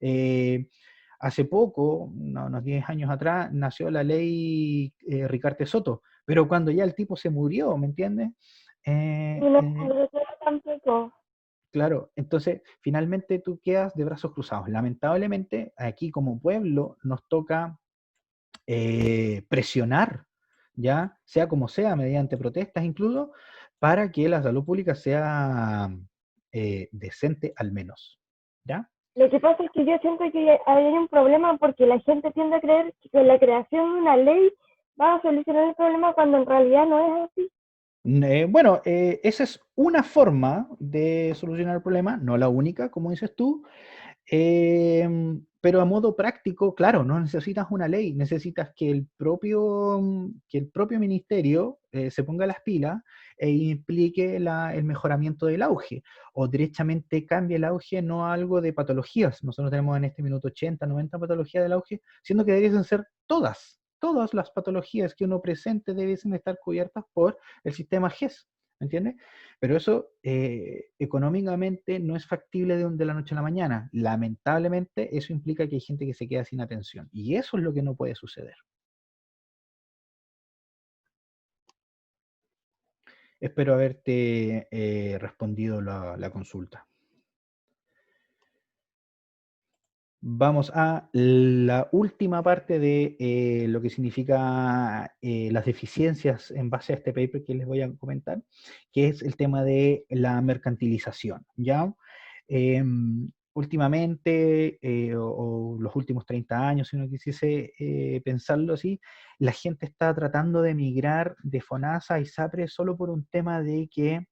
Eh, Hace poco, unos 10 años atrás, nació la ley Ricarte Soto, pero cuando ya el tipo se murió, ¿me entiendes? Y Eh, no eh, lo queda tampoco. Claro, entonces finalmente tú quedas de brazos cruzados. Lamentablemente, aquí como pueblo nos toca presionar, ya sea como sea, mediante protestas incluso, para que la salud pública sea decente al menos. ¿Ya? Lo que pasa es que yo siento que hay un problema porque la gente tiende a creer que la creación de una ley va a solucionar el problema cuando en realidad no es así. Bueno, esa es una forma de solucionar el problema, no la única, como dices tú. Pero a modo práctico, claro, no necesitas una ley, necesitas que el propio ministerio se ponga las pilas e implique el mejoramiento del auge, o derechamente cambie el auge no a algo de patologías. Nosotros tenemos en este minuto 80, 90 patologías del auge, siendo que deberían ser todas las patologías que uno presente debiesen estar cubiertas por el sistema GES, ¿me entiendes? Pero eso económicamente no es factible de la noche a la mañana. Lamentablemente, eso implica que hay gente que se queda sin atención. Y eso es lo que no puede suceder. Espero haberte respondido la consulta. Vamos a la última parte de lo que significa las deficiencias en base a este paper que les voy a comentar, que es el tema de la mercantilización, ¿ya? Últimamente, o los últimos 30 años, si uno quisiese pensarlo así, la gente está tratando de migrar de FONASA a ISAPRE solo por un tema de que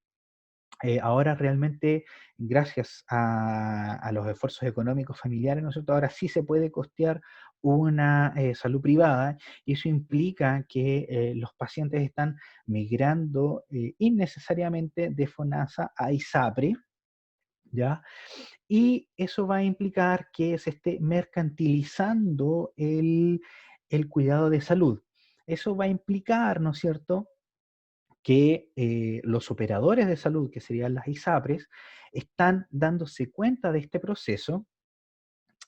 ahora realmente, gracias a los esfuerzos económicos familiares, ¿no es cierto? Ahora sí se puede costear una salud privada y eso implica que los pacientes están migrando innecesariamente de FONASA a ISAPRE, ¿ya? Y eso va a implicar que se esté mercantilizando el cuidado de salud. Eso va a implicar, ¿no es cierto?, que los operadores de salud, que serían las ISAPRES, están dándose cuenta de este proceso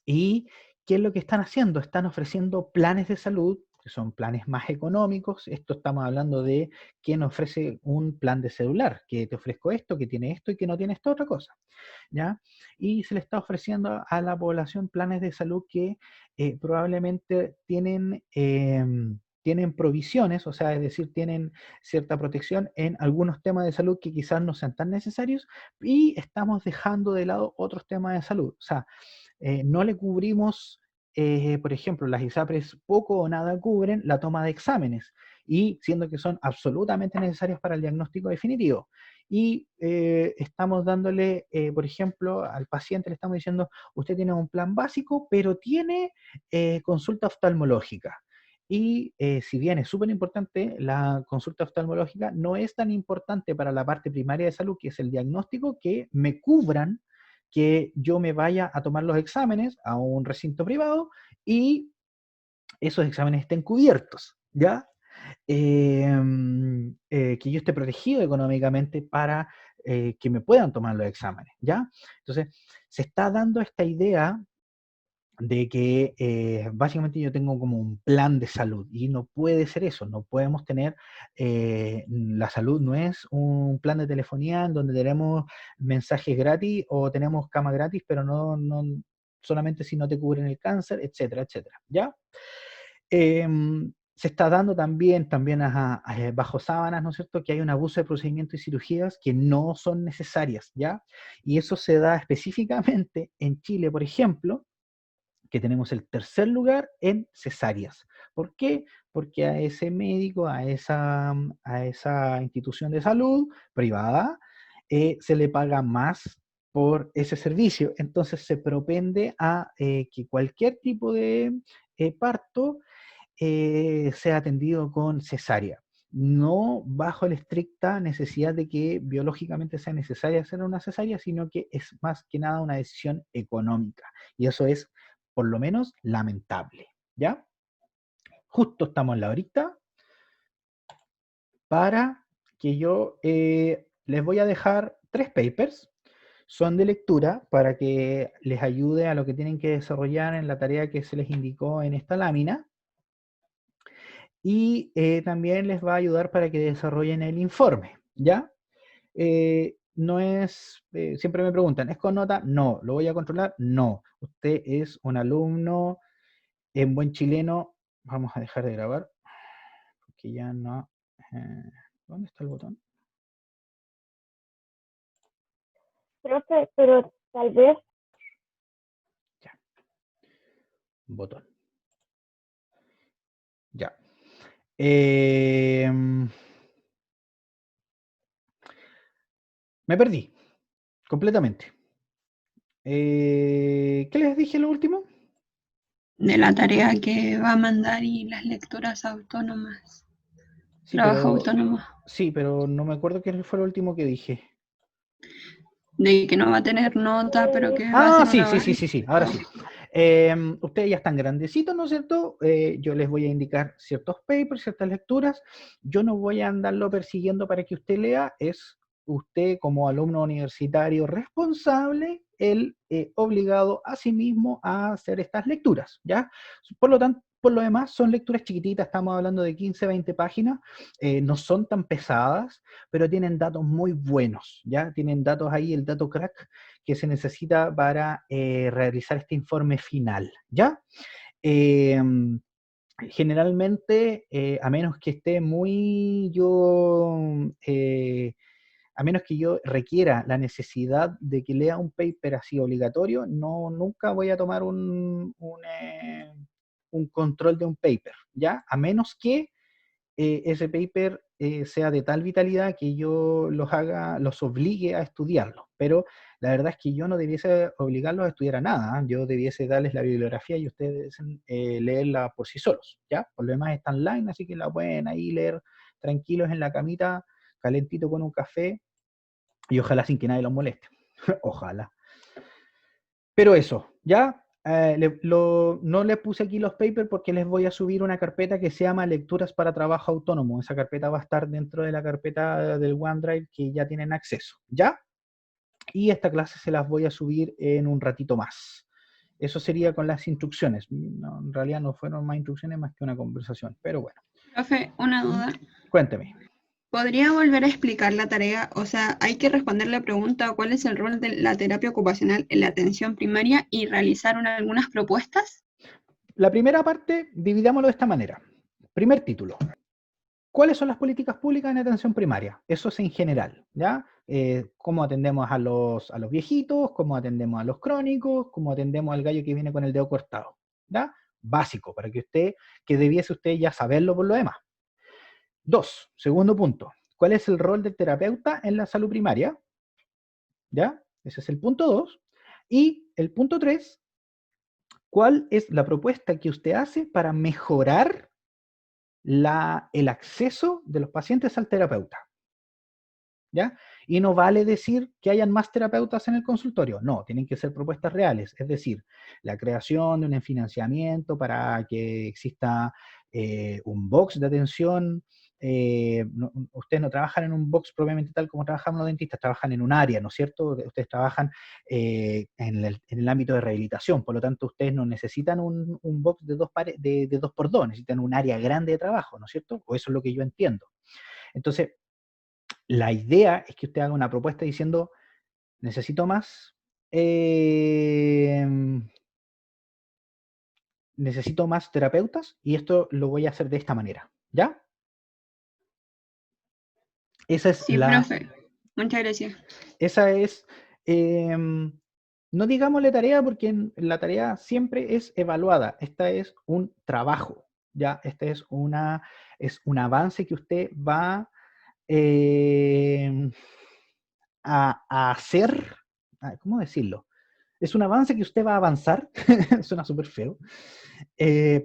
y ¿qué es lo que están haciendo? Están ofreciendo planes de salud, que son planes más económicos. Esto estamos hablando de quién ofrece un plan de celular, que te ofrezco esto, que tiene esto y que no tiene esta otra cosa, ¿ya? Y se le está ofreciendo a la población planes de salud que probablemente tienen provisiones, o sea, es decir, tienen cierta protección en algunos temas de salud que quizás no sean tan necesarios y estamos dejando de lado otros temas de salud. O sea, no le cubrimos, por ejemplo, las ISAPRES poco o nada cubren la toma de exámenes, y siendo que son absolutamente necesarios para el diagnóstico definitivo. Y estamos dándole, por ejemplo, al paciente le estamos diciendo, usted tiene un plan básico, pero tiene consulta oftalmológica. Y si bien es súper importante, la consulta oftalmológica no es tan importante para la parte primaria de salud, que es el diagnóstico, que me cubran que yo me vaya a tomar los exámenes a un recinto privado y esos exámenes estén cubiertos, ¿ya? Que yo esté protegido económicamente para que me puedan tomar los exámenes, ¿ya? Entonces, se está dando esta idea de que básicamente yo tengo como un plan de salud y no puede ser eso, no podemos tener, la salud no es un plan de telefonía en donde tenemos mensajes gratis o tenemos cama gratis, pero no solamente si no te cubren el cáncer, etcétera, etcétera, ¿ya? Se está dando también bajo sábanas, ¿no es cierto?, que hay un abuso de procedimientos y cirugías que no son necesarias, ¿ya? Y eso se da específicamente en Chile, por ejemplo, que tenemos el tercer lugar en cesáreas. ¿Por qué? Porque a ese médico, a esa institución de salud privada, se le paga más por ese servicio. Entonces se propende a que cualquier tipo de parto sea atendido con cesárea. No bajo la estricta necesidad de que biológicamente sea necesaria hacer una cesárea, sino que es más que nada una decisión económica. Y eso es, por lo menos, lamentable. ¿Ya? Justo estamos en la horita para que yo les voy a dejar 3 papers. Son de lectura para que les ayude a lo que tienen que desarrollar en la tarea que se les indicó en esta lámina. Y también les va a ayudar para que desarrollen el informe, ¿ya? No es, siempre me preguntan, ¿es con nota? No. ¿Lo voy a controlar? No. Usted es un alumno en buen chileno. Vamos a dejar de grabar, porque ya no... ¿dónde está el botón? Profe, pero tal vez, Ya. Botón. Ya. Me perdí completamente. ¿Qué les dije lo último? De la tarea que va a mandar y las lecturas autónomas, Sí, trabajo pero, autónomo, sí, pero no me acuerdo qué fue lo último que dije. de que no va a tener nota, pero que va a Ah, hacer sí, una sí, sí, base. sí, sí, ahora sí. Ustedes ya están grandecitos, ¿no es cierto? Yo les voy a indicar ciertos papers, ciertas lecturas. Yo no voy a andarlo persiguiendo para que usted lea, es usted como alumno universitario responsable, el obligado a sí mismo a hacer estas lecturas, ¿ya? Por lo tanto, por lo demás, son lecturas chiquititas, estamos hablando de 15, 20 páginas, no son tan pesadas, pero tienen datos muy buenos, ¿ya? Tienen datos ahí, el dato crack que se necesita para realizar este informe final, ¿ya? Eh, Generalmente, a menos que esté muy a menos que yo requiera la necesidad de que lea un paper así obligatorio, no, nunca voy a tomar un control de un paper, ¿ya? A menos que ese paper sea de tal vitalidad que yo los obligue a estudiarlo. Pero la verdad es que yo no debiese obligarlos a estudiar a nada, ¿eh? Yo debiese darles la bibliografía y ustedes leerla por sí solos, ¿ya? Por lo demás está online, así que la pueden ahí leer tranquilos en la camita, calentito con un café, y ojalá sin que nadie los moleste. Ojalá. Pero eso, ¿ya? No les puse aquí los papers porque les voy a subir una carpeta que se llama Lecturas para Trabajo Autónomo. Esa carpeta va a estar dentro de la carpeta del OneDrive que ya tienen acceso, ¿ya? Y esta clase se las voy a subir en un ratito más. Eso sería con las instrucciones. No, en realidad no fueron más instrucciones más que una conversación, pero bueno. Profe, una duda. Cuénteme. ¿Podría volver a explicar la tarea? O sea, hay que responder la pregunta ¿cuál es el rol de la terapia ocupacional en la atención primaria? Y realizar algunas propuestas. La primera parte, dividámoslo de esta manera. Primer título. ¿Cuáles son las políticas públicas en atención primaria? Eso es en general, ¿ya? Cómo atendemos a los viejitos, cómo atendemos a los crónicos, cómo atendemos al gallo que viene con el dedo cortado, ¿ya? Básico, para que debiese usted ya saberlo por lo demás. 2, segundo punto. ¿Cuál es el rol del terapeuta en la salud primaria? ¿Ya? Ese es el punto 2. Y el punto 3, ¿cuál es la propuesta que usted hace para mejorar el acceso de los pacientes al terapeuta? ¿Ya? Y no vale decir que hayan más terapeutas en el consultorio, no, tienen que ser propuestas reales, es decir, la creación de un financiamiento para que exista un box de atención. Ustedes no trabajan en un box propiamente tal como trabajamos los dentistas, trabajan en un área, ¿no es cierto? Ustedes trabajan en el ámbito de rehabilitación, por lo tanto ustedes no necesitan un box de 2x2, necesitan un área grande de trabajo, ¿no es cierto? O eso es lo que yo entiendo. Entonces, la idea es que usted haga una propuesta diciendo, necesito más terapeutas y esto lo voy a hacer de esta manera, ¿ya? Esa es Sí, profe. Muchas gracias. Esa es, no digámosle tarea porque la tarea siempre es evaluada. Esta es un trabajo, ¿ya? Este es un avance que usted va a hacer, ¿cómo decirlo? Es un avance que usted va a avanzar, suena súper feo,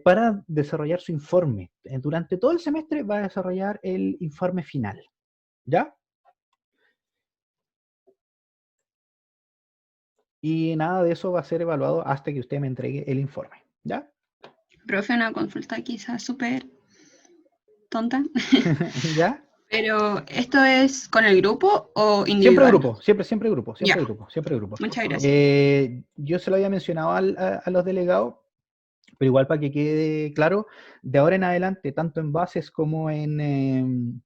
para desarrollar su informe. Durante todo el semestre va a desarrollar el informe final, ¿ya? Y nada de eso va a ser evaluado hasta que usted me entregue el informe, ¿ya? Profe, una consulta quizás súper tonta. ¿Ya? Pero, ¿esto es con el grupo o Siempre individual? grupo, siempre grupo, Ya. siempre grupo. Muchas gracias. Yo se lo había mencionado a los delegados, pero igual para que quede claro, de ahora en adelante, tanto en bases como en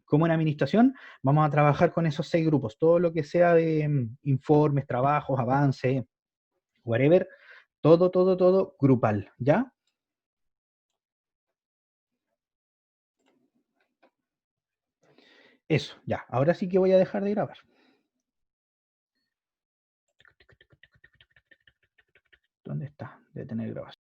administración, vamos a trabajar con esos 6 grupos. Todo lo que sea de informes, trabajos, avances, whatever, todo grupal, ¿ya? Eso, ya. Ahora sí que voy a dejar de grabar. ¿Dónde está? Detener grabación.